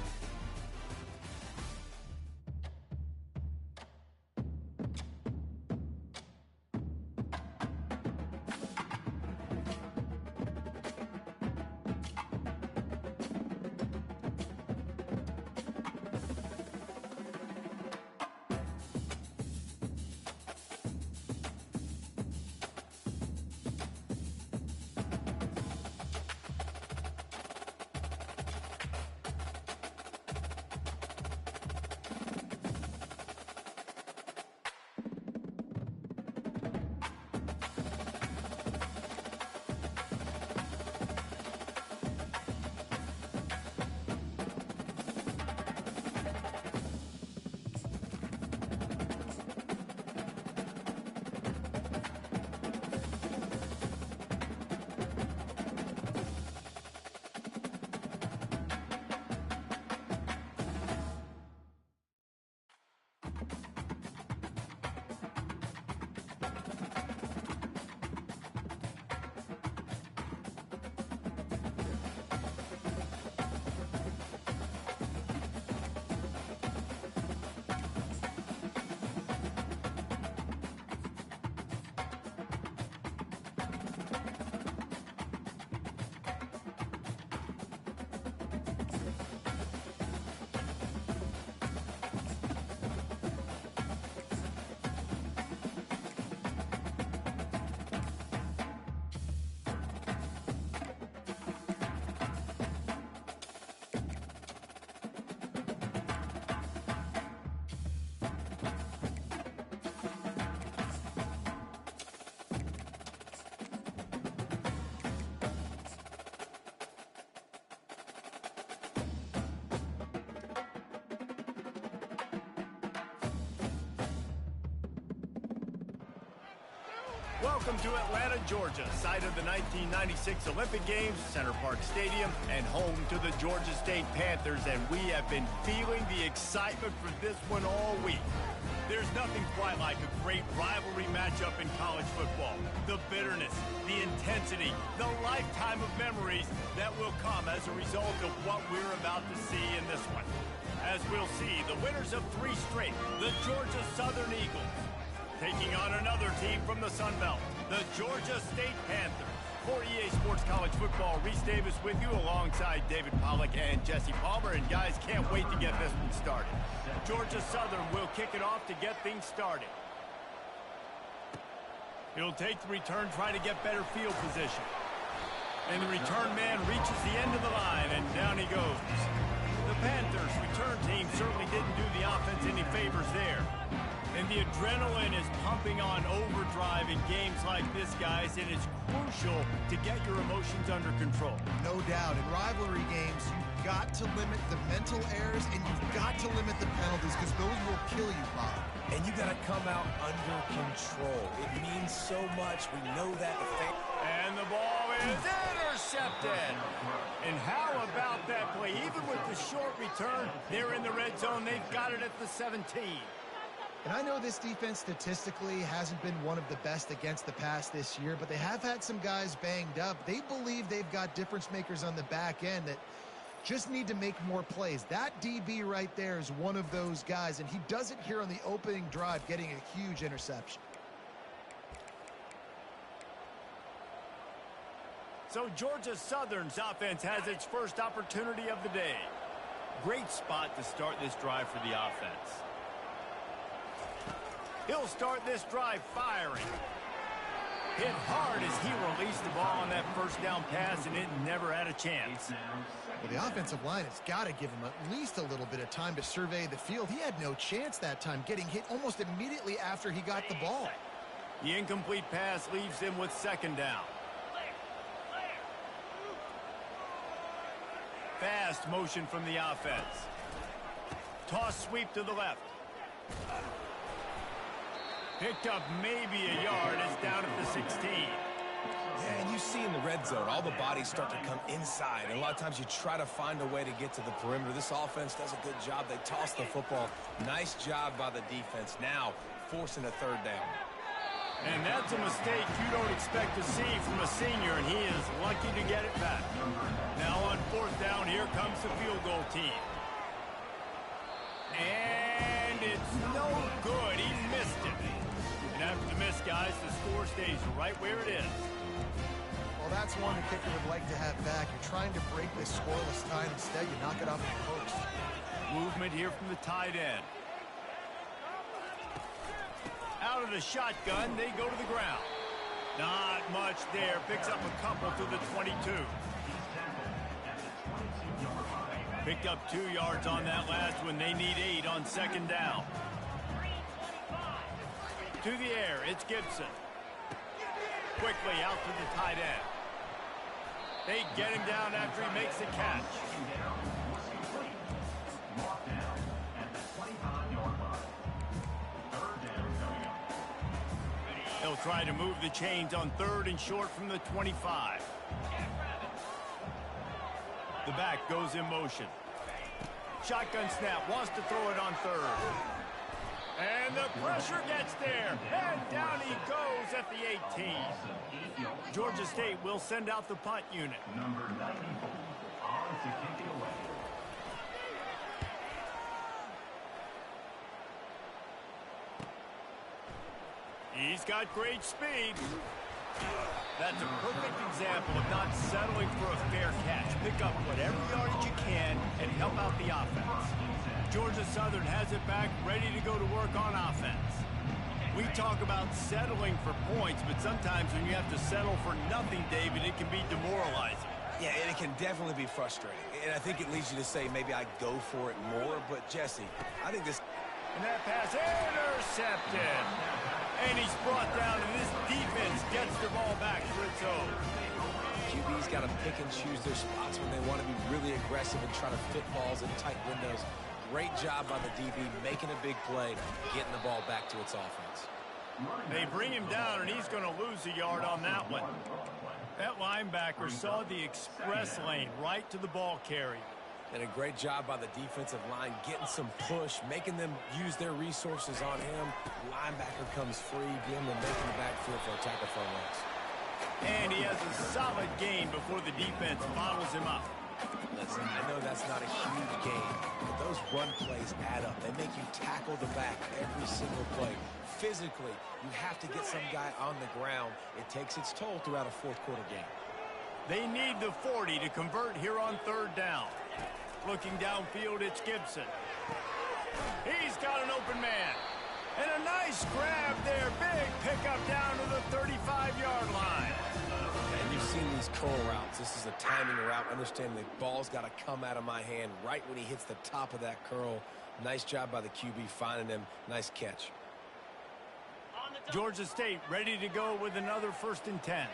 Welcome to Atlanta, Georgia, site of the 1996 Olympic Games, Center Park Stadium, and home to the Georgia State Panthers, and we have been feeling the excitement for this one all week. There's nothing quite like a great rivalry matchup in college football. The bitterness, the intensity, the lifetime of memories that will come as a result of what we're about to see in this one. As we'll see, the winners of 3 straight, the Georgia Southern Eagles, taking on another team from the Sun Belt, the Georgia State Panthers. For EA Sports College Football, Reese Davis with you alongside David Pollack and Jesse Palmer. And guys, can't wait to get this one started. Georgia Southern will kick it off to get things started. He'll take the return, try to get better field position. And the return man reaches the end of the line, and down he goes. The Panthers' return team certainly didn't do the offense any favors there. And the adrenaline is pumping on overdrive in games like this, guys, and it's crucial to get your emotions under control. No doubt. In rivalry games, you've got to limit the mental errors, and you've got to limit the penalties, because those will kill you, Bob. And you got to come out under control. It means so much. We know that. And the ball is intercepted. And how about that play? Even with the short return, they're in the red zone. They've got it at the 17. And I know this defense statistically hasn't been one of the best against the pass this year, but they have had some guys banged up. They believe they've got difference makers on the back end that just need to make more plays. That DB right there is one of those guys, and he does it here on the opening drive, getting a huge interception. So Georgia Southern's offense has its first opportunity of the day. Great spot to start this drive for the offense. He'll start this drive firing. Hit hard as he released the ball on that first down pass, and it never had a chance. Well, the offensive line has got to give him at least a little bit of time to survey the field. He had no chance that time, getting hit almost immediately after he got the ball. The incomplete pass leaves him with second down. Fast motion from the offense. Toss sweep to the left. Picked up maybe a yard. It's down at the 16. Yeah, and you see in the red zone, all the bodies start to come inside. And a lot of times you try to find a way to get to the perimeter. This offense does a good job. They toss the football. Nice job by the defense. Now forcing a third down. And that's a mistake you don't expect to see from a senior, and he is lucky to get it back. Now on fourth down, here comes the field goal team. And it's no good. He missed it. And after the miss, guys, the score stays right where it is. Well, that's one the kicker would like to have back. You're trying to break this scoreless tie. Instead, you knock it off the post. Movement here from the tight end. Out of the shotgun, they go to the ground. Not much there. Picks up a couple to the 22. Picked up 2 yards on that last one. They need 8 on second down. To the air, it's Gibson. Quickly out to the tight end. They get him down after he makes the catch. They'll try to move the chains on third and short from the 25. The back goes in motion. Shotgun snap, wants to throw it on third. And the pressure gets there. And down he goes at the 18. Georgia State will send out the punt unit. Number 94 on to kick it away. He's got great speed. That's a perfect example of not settling for a fair catch. Pick up whatever yardage you can and help out the offense. Georgia Southern has it back, ready to go to work on offense. We talk about settling for points, but sometimes when you have to settle for nothing, David, it can be demoralizing. Yeah, and it can definitely be frustrating. And I think it leads you to say maybe I go for it more. But, Jesse, I think this... And that pass intercepted. And he's brought down, and this defense gets the ball back for its own. QB's got to pick and choose their spots when they want to be really aggressive and try to fit balls in tight windows. Great job by the DB, making a big play, getting the ball back to its offense. They bring him down, and he's going to lose a yard on that one. That linebacker saw the express lane right to the ball carrier. And a great job by the defensive line getting some push, making them use their resources on him. Linebacker comes free, getting them making the backfield for a tackle for a loss. And he has a solid gain before the defense bottles him up. Listen, I know that's not a huge gain, but those run plays add up. They make you tackle the back every single play. Physically, you have to get some guy on the ground. It takes its toll throughout a fourth-quarter game. They need the 40 to convert here on third down. Looking downfield, it's Gibson. He's got an open man. And a nice grab there. Big pickup down to the 35-yard line. And you've seen these curl routes. This is a timing route. Understand the ball's got to come out of my hand right when he hits the top of that curl. Nice job by the QB finding him. Nice catch. Georgia State ready to go with another 1st and 10.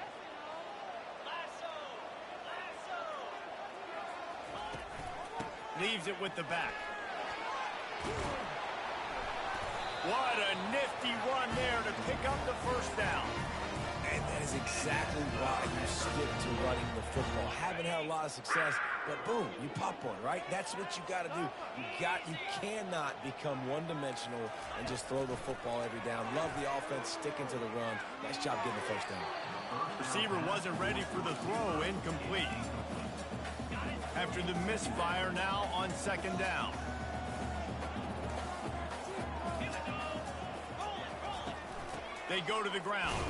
Leaves it with the back. What a nifty run there to pick up the 1st down. And that is exactly why you stick to running the football. Haven't had a lot of success, but boom, you pop one, right? That's what you got to do. You cannot become one-dimensional and just throw the football every down. Love the offense, sticking to the run. Nice job getting the 1st down. Receiver wasn't ready for the throw, incomplete. After the misfire, now on 2nd down. They go to the ground.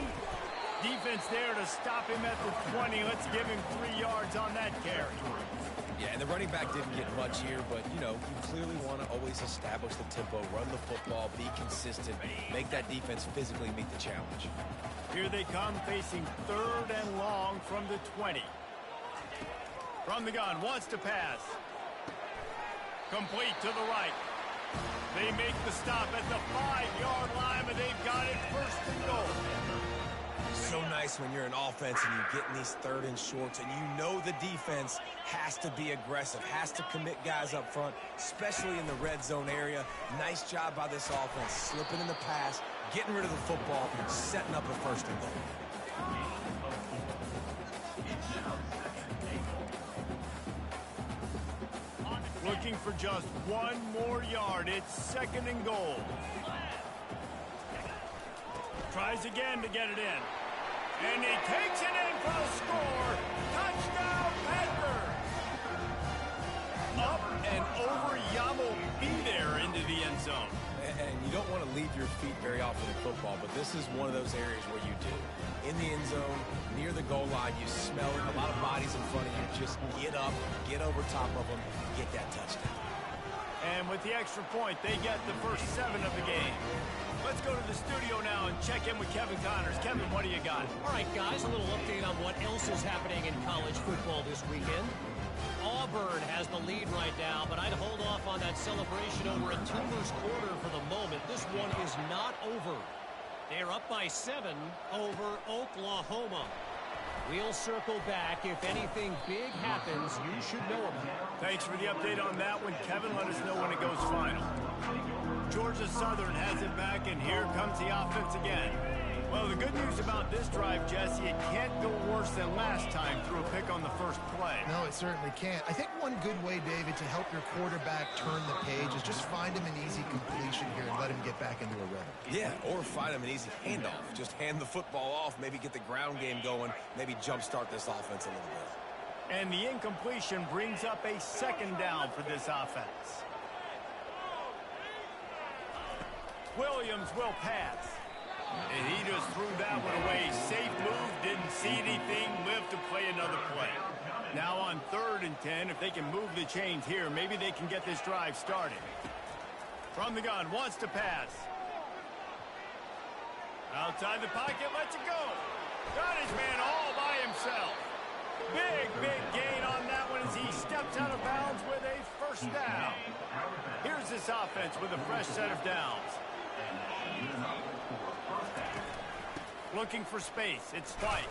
Defense there to stop him at the 20. Let's give him 3 yards on that carry. Yeah, and the running back didn't get much here, but, you know, you clearly want to always establish the tempo, run the football, be consistent, make that defense physically meet the challenge. Here they come, facing 3rd and long from the 20. From the gun, wants to pass. Complete to the right. They make the stop at the 5-yard line, but they've got it 1st and goal. So nice when you're an offense and you get in these 3rd and shorts, and you know the defense has to be aggressive, has to commit guys up front, especially in the red zone area. Nice job by this offense, slipping in the pass, getting rid of the football, setting up a 1st and goal. Looking for just 1 more yard. It's 2nd and goal. Tries again to get it in. And he takes it in for the score. Touchdown, Packers! Up and over. Yamo be there into the end zone. And you don't want to leave your feet very often in football, but this is one of those areas where you do. In the end zone, near the goal line, you smell it, a lot of bodies in front of you. Just get up, get over top of them, get that touchdown. And with the extra point, they get the first 7 of the game. Let's go to the studio now and check in with Kevin Connors. Kevin, what do you got? All right, guys, a little update on what else is happening in college football this weekend. Auburn has the lead right now, but I'd hold off on that celebration over a Tumors quarter for the moment. This one is not over. They're up by 7 over Oklahoma. We'll circle back. If anything big happens, you should know about it. Thanks for the update on that one, Kevin. Let us know when it goes final. Georgia Southern has it back, and here comes the offense again. Well, the good news about this drive, Jesse, it can't go worse than last time through a pick on the first play. No, it certainly can't. I think one good way, David, to help your quarterback turn the page is just find him an easy completion here and let him get back into a rhythm. Yeah, or find him an easy handoff. Just hand the football off, maybe get the ground game going, maybe jumpstart this offense a little bit. And the incompletion brings up a 2nd down for this offense. Williams will pass. And he just threw that one away. Safe move, didn't see anything, lived to play another play. Now on 3rd and 10, if they can move the chains here, maybe they can get this drive started. From the gun, wants to pass. Outside the pocket, lets it go. Got his man all by himself. Big gain on that one as he steps out of bounds with a 1st down. Here's this offense with a fresh set of downs. Looking for space. It's Spike.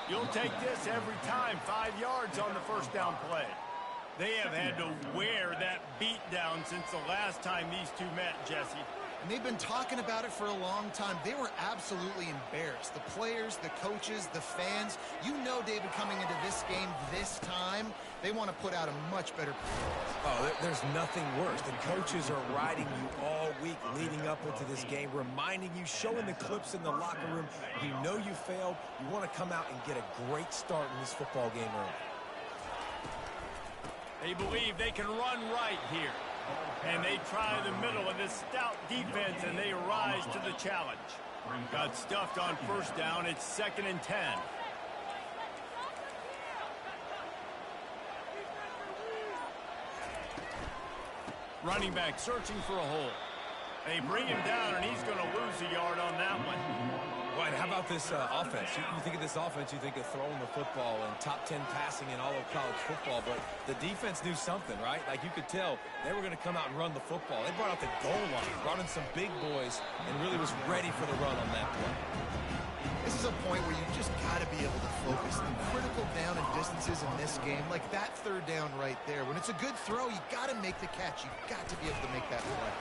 You'll take this every time. 5 yards on the 1st down play. They have had to wear that beat down since the last time these two met, Jesse. And they've been talking about it for a long time. They were absolutely embarrassed. The players, the coaches, the fans. You know, David, coming into this game this time, they want to put out a much better performance. Oh, there's nothing worse. The coaches are riding you all week leading up into this game, reminding you, showing the clips in the locker room. You know you failed. You want to come out and get a great start in this football game early. They believe they can run right here. And they try the middle of this stout defense, and they rise to the challenge. Got stuffed on first down. It's 2nd and 10. Running back searching for a hole. They bring him down, and he's going to lose a yard on that one. Right, how about this offense? You think of this offense, you think of throwing the football and top 10 passing in all of college football, but the defense knew something, right? Like you could tell they were going to come out and run the football. They brought out the goal line, brought in some big boys, and really was ready for the run on that play. This is a point where you just got to be able to focus. The critical down and distances in this game, like that third down right there. When it's a good throw, you got to make the catch. You got to be able to make that play.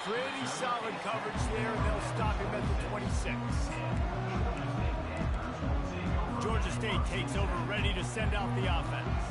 Pretty solid coverage there, and they'll stop him at the 26. Georgia State takes over, ready to send out the offense.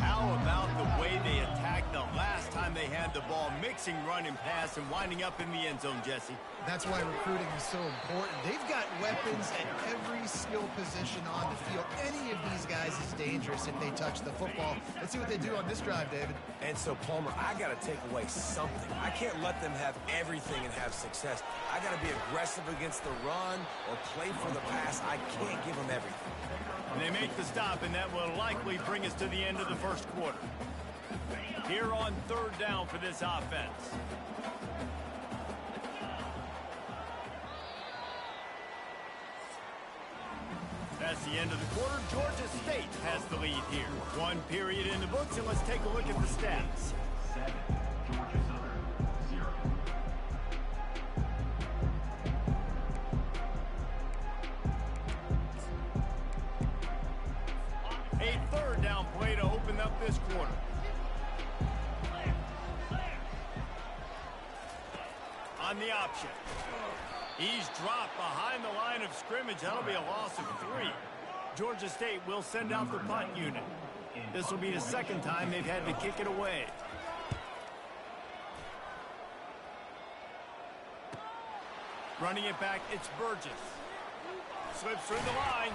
How about the way they attacked the last time they had the ball, mixing run and pass and winding up in the end zone, Jesse? That's why recruiting is so important. They've got weapons at every skill position on the field. Any of these guys is dangerous if they touch the football. Let's see what they do on this drive, David. And so, Palmer, I got to take away something. I can't let them have everything and have success. I got to be aggressive against the run or play for the pass. I can't give them everything. And they make the stop, and that will likely bring us to the end of the first quarter. Here on third down for this offense. That's the end of the quarter. Georgia State has the lead here. One period in the books, and let's take a look at the stats. 7, Georgia Southern, 0. A third down play to open up this quarter. On the option. He's dropped behind the line of scrimmage. That'll be a loss of 3. Georgia State will send out the punt unit. This will be the second time they've had to kick it away. Running it back, it's Burgess. Slips through the line.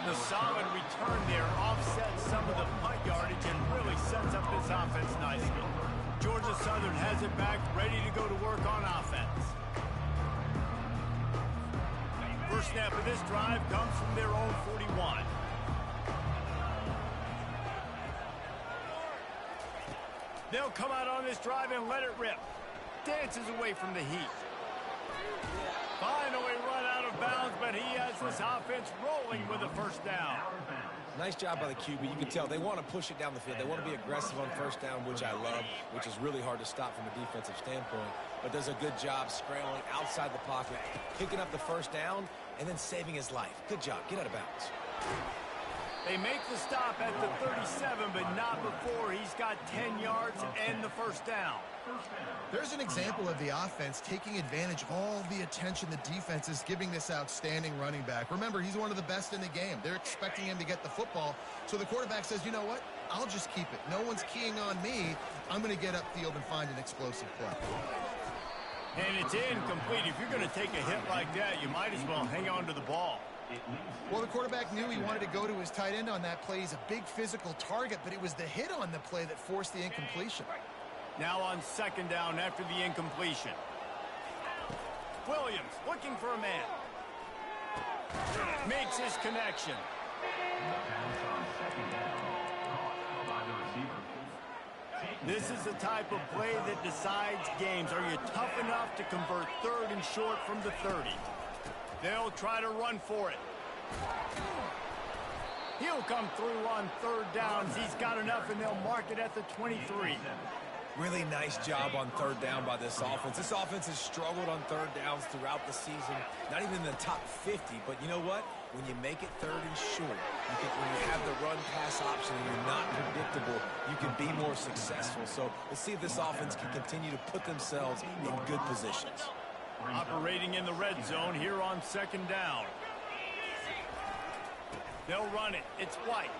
The solid return there offsets some of the punt yardage and really sets up this offense nicely. Georgia Southern has it back, ready to go to work on offense. First snap of this drive comes from their own 41. They'll come out on this drive and let it rip. Dances away from the heat. Finally run out of bounds, but he has this offense rolling with a first down. Nice job by the QB. You can tell they want to push it down the field. They want to be aggressive on first down, which I love, which is really hard to stop from a defensive standpoint. But does a good job scrambling outside the pocket, picking up the first down, and then saving his life. Good job. Get out of bounds. They make the stop at the 37, but not before he's got 10 yards and the first down. There's an example of the offense taking advantage of all the attention the defense is giving this outstanding running back. Remember, he's one of the best in the game. They're expecting him to get the football. So the quarterback says, you know what? I'll just keep it. No one's keying on me. I'm going to get upfield and find an explosive play. And it's incomplete. If you're going to take a hit like that, you might as well hang on to the ball. Well, the quarterback knew he wanted to go to his tight end on that play. He's a big physical target, but it was the hit on the play that forced the incompletion. Now on second down after the incompletion. Williams looking for a man. Makes his connection. This is the type of play that decides games. Are you tough enough to convert third and short from the 30? They'll try to run for it. He'll come through on third downs. He's got enough, and they'll mark it at the 23. Really nice job on third down by this offense. This offense has struggled on third downs throughout the season. Not even in the top 50, but you know what? When you make it third and short, when you have the run-pass option and you're not predictable, you can be more successful. So let's see if this offense can continue to put themselves in good positions. Operating in the red zone here on second down. They'll run it. It's White.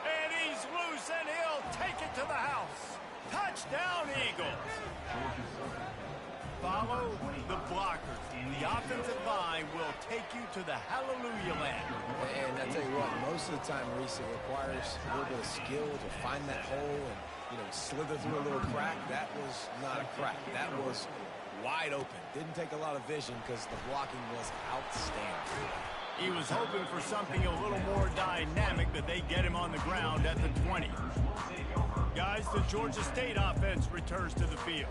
And he's loose, and he'll take it to the house. Touchdown, Eagles. Follow the blockers. The offensive line will take you to the hallelujah land. And I tell you what, most of the time, Reese, it requires a little bit of skill to find that hole and, slither through a little crack. That was not a crack. That was wide open. Didn't take a lot of vision because the blocking was outstanding. He was hoping for something a little more dynamic, but they get him on the ground at the 20. Guys, the Georgia State offense returns to the field.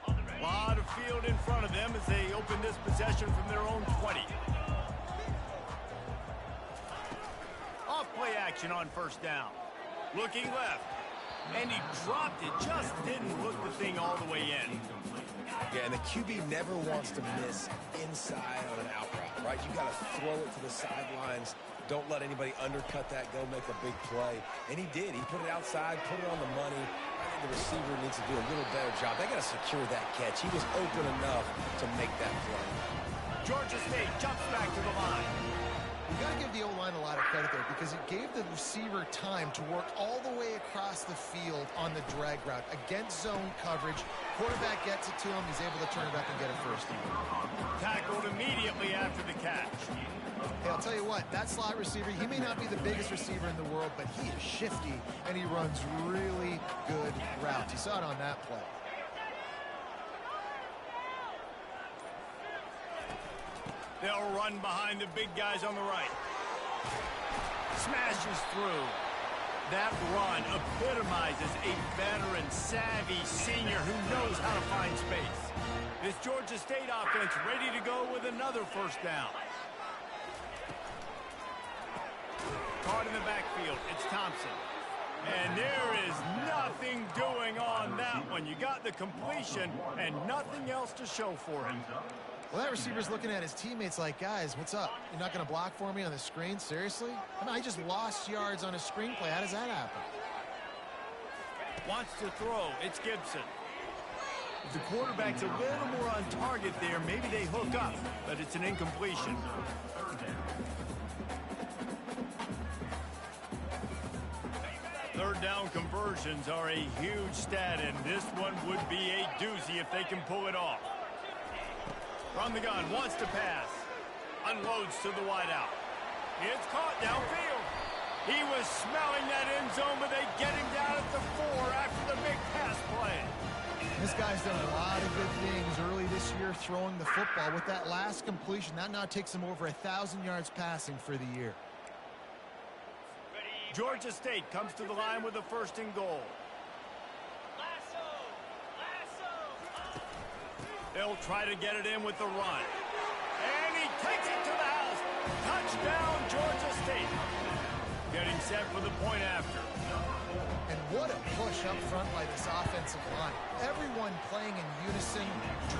A lot of field in front of them as they open this possession from their own 20. Off play action on first down. Looking left. And he dropped it, just didn't hook the thing all the way in. Yeah, and the QB never wants to miss inside on an out route, right? You got to throw it to the sidelines. Don't let anybody undercut that, go make a big play. And he did. He put it outside, put it on the money. I think the receiver needs to do a little better job. They got to secure that catch. He was open enough to make that play. Georgia State jumps back to the line. You got to give the O-line a lot of credit there because it gave the receiver time to work all the way across the field on the drag route against zone coverage. Quarterback gets it to him. He's able to turn it up and get a first down. Tackled immediately after the catch. Hey, I'll tell you what, that slot receiver, he may not be the biggest receiver in the world, but he is shifty, and he runs really good routes. You saw it on that play. They'll run behind the big guys on the right. Smashes through. That run epitomizes a veteran, savvy senior who knows how to find space. This Georgia State offense ready to go with another first down. Caught in the backfield, it's Thompson. And there is nothing doing on that one. You got the completion and nothing else to show for him. Well, that receiver's looking at his teammates like, guys, what's up? You're not going to block for me on the screen? Seriously? I mean, I just lost yards on a screenplay. How does that happen? Wants to throw. It's Gibson. If the quarterback's a little more on target there, maybe they hook up, but it's an incompletion. Third down conversions are a huge stat, and this one would be a doozy if they can pull it off. From the gun, wants to pass. Unloads to the wideout. It's caught downfield. He was smelling that end zone, but they get him down at the 4 after the big pass play. This guy's done a lot of good things early this year throwing the football. With that last completion, that now takes him over 1,000 yards passing for the year. Georgia State comes to the line with a first and goal. They'll try to get it in with the run. And he takes it to the house. Touchdown, Georgia State. Getting set for the point after. And what a push up front by this offensive line. Everyone playing in unison,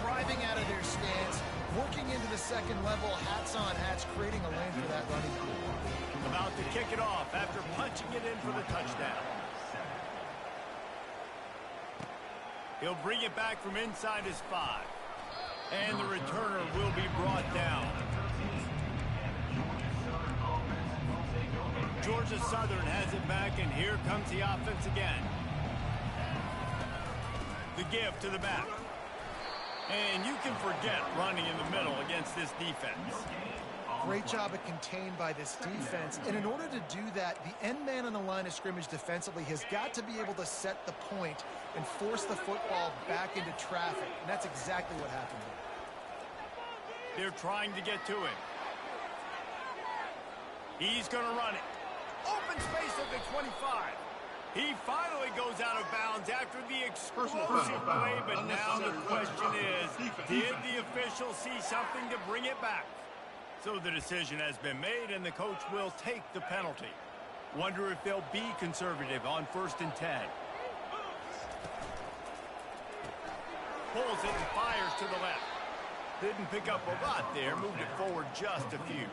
driving out of their stance, working into the second level, hats on hats, creating a lane for that running group. About to kick it off after punching it in for the touchdown. He'll bring it back from inside his 5. And the returner will be brought down. Georgia Southern has it back, and here comes the offense again. The give to the back. And you can forget running in the middle against this defense. Great job of contained by this defense. And in order to do that, the end man on the line of scrimmage defensively has got to be able to set the point and force the football back into traffic. And that's exactly what happened here. They're trying to get to him. He's going to run it. Open space at the 25. He finally goes out of bounds after the explosive play, but now the question is, did the official see something to bring it back? So the decision has been made, and the coach will take the penalty. Wonder if they'll be conservative on 1st and 10. Pulls it and fires to the left. Didn't pick up a lot there, moved it forward just a few.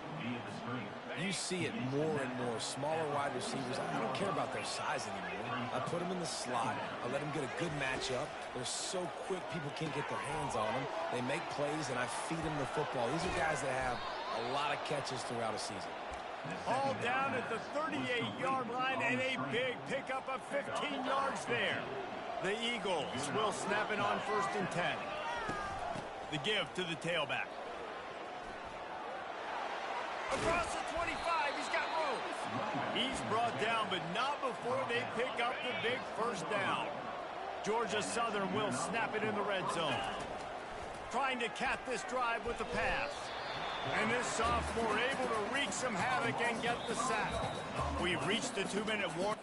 You see it more and more. Smaller wide receivers, I don't care about their size anymore. I put them in the slot. I let them get a good matchup. They're so quick, people can't get their hands on them. They make plays, and I feed them the football. These are guys that have a lot of catches throughout a season. All down at the 38-yard line, and a big pickup of 15 yards there. The Eagles will snap it on 1st and 10. The give to the tailback. Across the 25, he's got room. He's brought down, but not before they pick up the big first down. Georgia Southern will snap it in the red zone. Trying to cap this drive with the pass. And this sophomore able to wreak some havoc and get the sack. We've reached the 2-minute warning.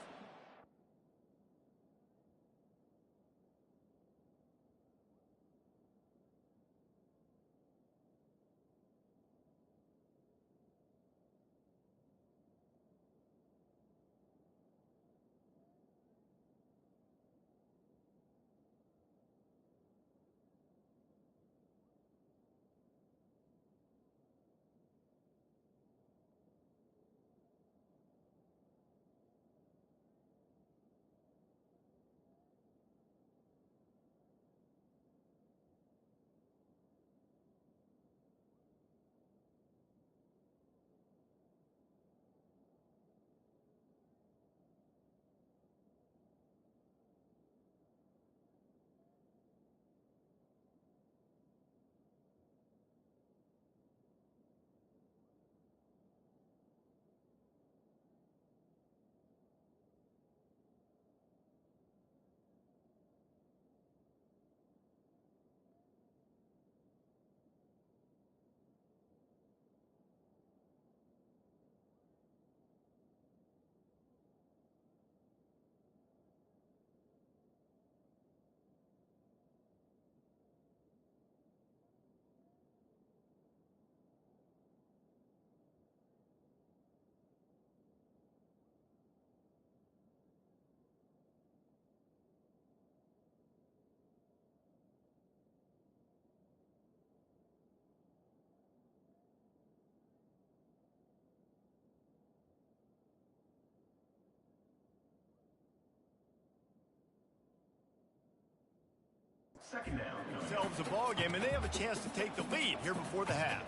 Second down. Themselves a ball game, and they have a chance to take the lead here before the half.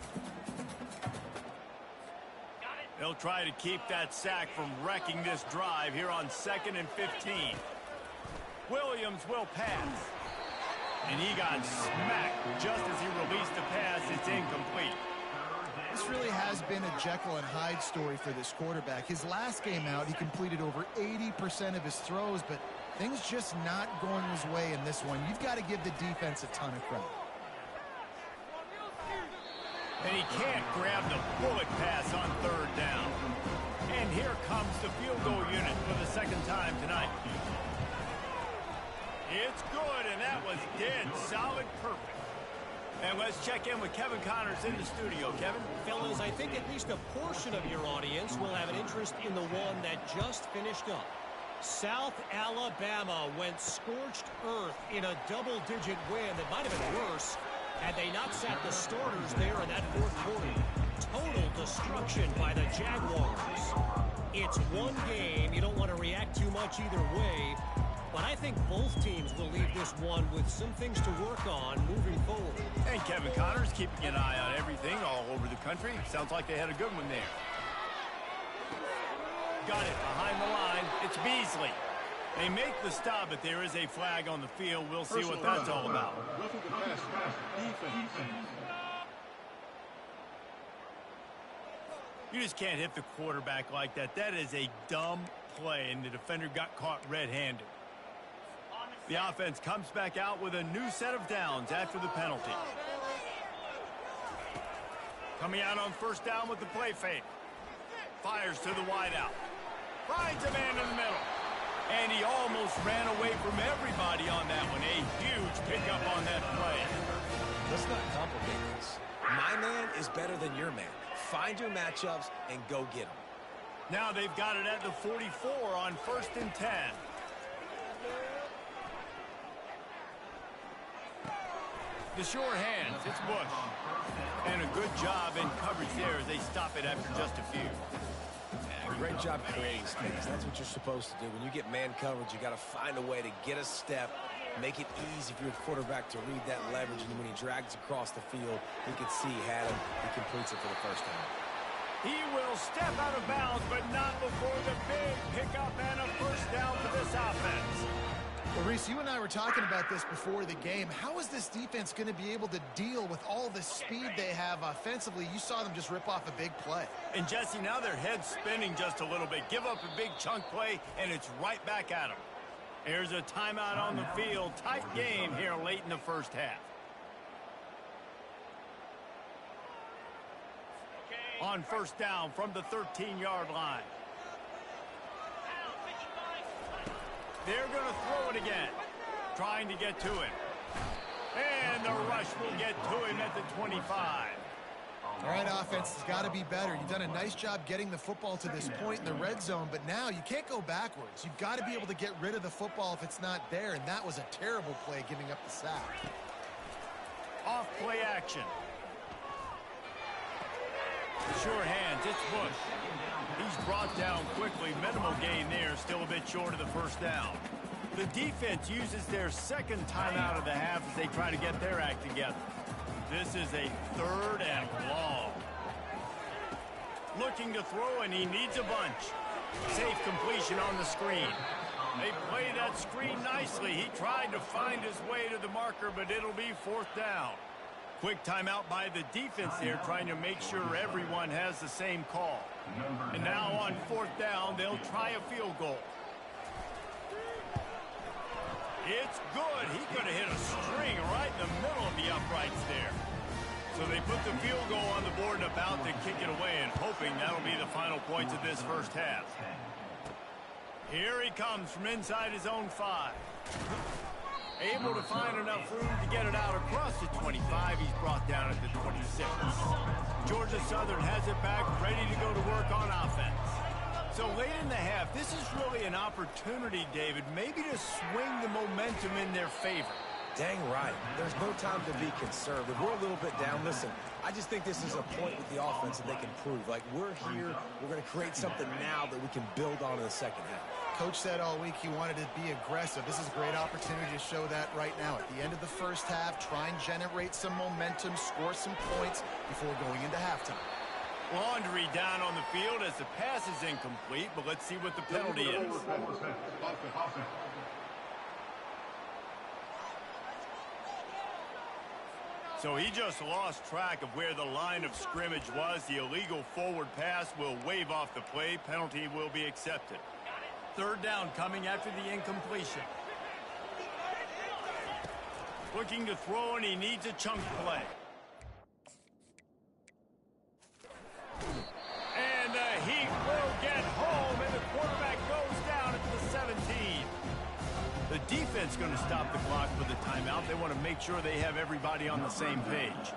They'll try to keep that sack from wrecking this drive here on 2nd and 15. Williams will pass. And he got smacked just as he released the pass. It's incomplete. This really has been a Jekyll and Hyde story for this quarterback. His last game out, he completed over 80% of his throws, but things just not going his way in this one. You've got to give the defense a ton of credit. And he can't grab the bullet pass on 3rd down. And here comes the field goal unit for the 2nd time tonight. It's good, and that was dead solid perfect. And let's check in with Kevin Connors in the studio. Kevin? Fellas, I think at least a portion of your audience will have an interest in the one that just finished up. South Alabama went scorched earth in a double-digit win that might have been worse had they not sat the starters there in that 4th quarter. Total destruction by the Jaguars. It's one game. You don't want to react too much either way. But I think both teams will leave this one with some things to work on moving forward. And Kevin Connors keeping an eye on everything all over the country. Sounds like they had a good one there. Got it behind the line. It's Beasley. They make the stop, but there is a flag on the field. We'll see what that's all about. You just can't hit the quarterback like that. That is a dumb play, and the defender got caught red-handed. The offense comes back out with a new set of downs after the penalty. Coming out on 1st down with the play fake. Fires to the wideout. Finds a man in the middle. And he almost ran away from everybody on that one. A huge pickup on that play. Let's not complicate this. My man is better than your man. Find your matchups and go get them. Now they've got it at the 44 on 1st and 10. The sure hands, it's Bush. And a good job in coverage there as they stop it after just a few. Yeah, great job creating space. That's what you're supposed to do. When you get man coverage, you got to find a way to get a step, make it easy for your quarterback to read that leverage, and when he drags across the field, he can see he had him. He completes it for the first time. He will step out of bounds, but not before the big pickup and a first down for this offense. Well, Reese, you and I were talking about this before the game. How is this defense going to be able to deal with all the speed they have offensively? You saw them just rip off a big play. And, Jesse, now their head's spinning just a little bit. Give up a big chunk play, and it's right back at them. Here's a timeout on the field. Tight game here late in the first half. On first down from the 13-yard line. They're going to throw it again. Trying to get to him. And the rush will get to him at the 25. All right, offense has got to be better. You've done a nice job getting the football to this point in the red zone, but now you can't go backwards. You've got to be able to get rid of the football if it's not there, and that was a terrible play giving up the sack. Off play action. Sure hands, it's Bush. He's brought down quickly. Minimal gain there, still a bit short of the first down. The defense uses their second timeout of the half as they try to get their act together. This is a 3rd and long. Looking to throw, and he needs a bunch. Safe completion on the screen. They play that screen nicely. He tried to find his way to the marker, but it'll be 4th down. Quick timeout by the defense there, trying to make sure everyone has the same call. And now on 4th down, they'll try a field goal. It's good. He could have hit a string right in the middle of the uprights there. So they put the field goal on the board and about to kick it away, and hoping that'll be the final points of this first half. Here he comes from inside his own 5. Able to find enough room to get it out across the 25. He's brought down at the 26. Georgia Southern has it back, ready to go to work on offense. So late in the half, this is really an opportunity, David, maybe to swing the momentum in their favor. Dang right. There's no time to be conservative. We're a little bit down. Listen, I just think this is a point with the offense that they can prove. Like, we're here, we're going to create something now that we can build on in the second half. Coach said all week he wanted to be aggressive. This is a great opportunity to show that right now. At the end of the first half, try and generate some momentum, score some points before going into halftime. Laundry down on the field as the pass is incomplete, but let's see what the penalty is. So he just lost track of where the line of scrimmage was. The illegal forward pass will wave off the play. Penalty will be accepted. 3rd down coming after the incompletion. Looking to throw, and he needs a chunk play. And he will get home, and the quarterback goes down at the 17. The defense going to stop the clock for the timeout. They want to make sure they have everybody on the same page.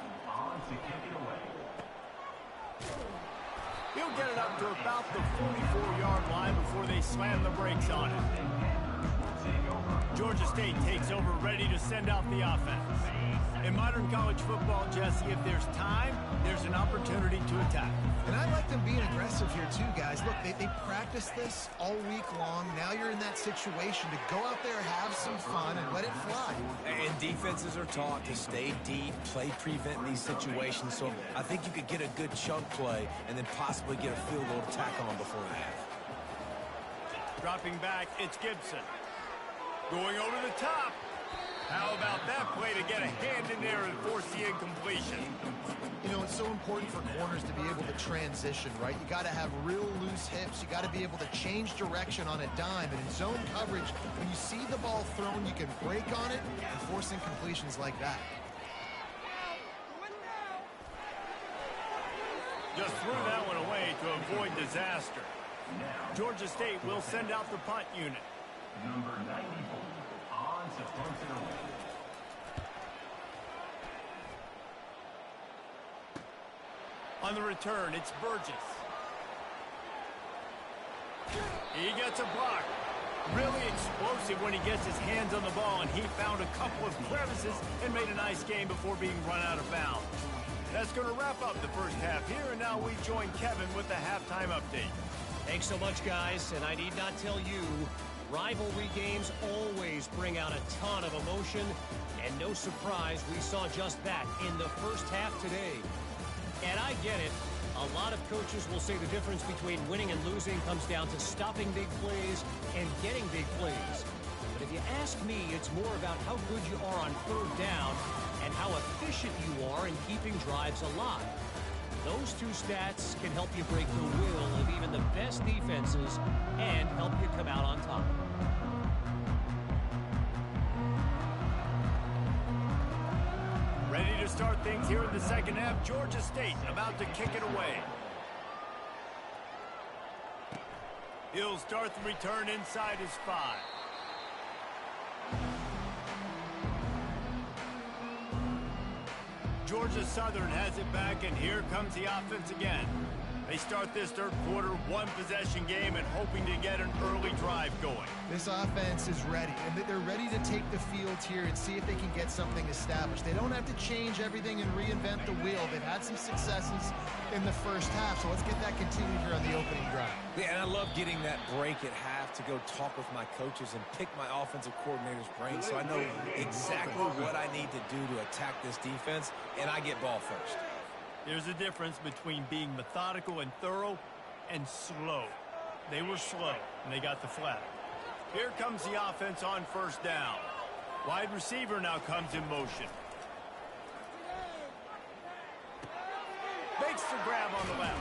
He'll get it up to about the 44-yard line before they slam the brakes on it. Georgia State takes over, ready to send out the offense. In modern college football, Jesse, if there's time, there's an opportunity to attack. And I like them being aggressive here too, guys. Look, they practice this all week long. Now you're in that situation to go out there, have some fun, and let it fly. And defenses are taught to stay deep, play prevent in these situations. So I think you could get a good chunk play and then possibly get a field goal to tack on before the half. Dropping back, it's Gibson. Going over the top. How about that play to get a hand in there and force the incompletion? You know, it's so important for corners to be able to transition, right? You got to have real loose hips. You got to be able to change direction on a dime. And in zone coverage, when you see the ball thrown, you can break on it and force incompletions like that. Just threw that one away to avoid disaster. Georgia State will send out the punt unit. Number 94 on to punt it away. On the return, it's Burgess. He gets a block. Really explosive when he gets his hands on the ball, and he found a couple of crevices and made a nice game before being run out of bounds. That's going to wrap up the first half here, and now we join Kevin with the halftime update. Thanks so much, guys, and I need not tell you, rivalry games always bring out a ton of emotion, and no surprise we saw just that in the first half today. And I get it. A lot of coaches will say the difference between winning and losing comes down to stopping big plays and getting big plays. But if you ask me, it's more about how good you are on third down and how efficient you are in keeping drives alive. Those two stats can help you break the will of even the best defenses and help you come out on top. Ready to start things here in the second half. Georgia State about to kick it away. He'll start the return inside his 5. Georgia Southern has it back, and here comes the offense again. They start this third quarter, one-possession game, and hoping to get an early drive going. This offense is ready, and they're ready to take the field here and see if they can get something established. They don't have to change everything and reinvent the wheel. They've had some successes in the first half, so let's get that continued here on the opening drive. Yeah, and I love getting that break at half to go talk with my coaches and pick my offensive coordinator's brain so I know exactly what I need to do to attack this defense, and I get ball first. There's a difference between being methodical and thorough and slow. They were slow, and they got the flag. Here comes the offense on first down. Wide receiver now comes in motion. Makes the grab on the left.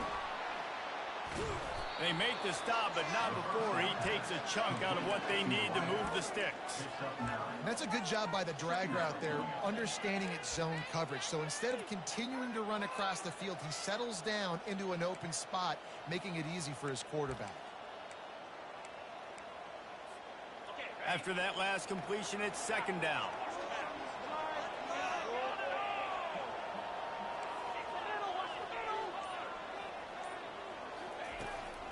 They make the stop, but not before he takes a chunk out of what they need to move the sticks. And that's a good job by the drag route there, understanding its zone coverage. So instead of continuing to run across the field, he settles down into an open spot, making it easy for his quarterback. After that last completion, it's second down.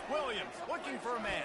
Williams looking for a man.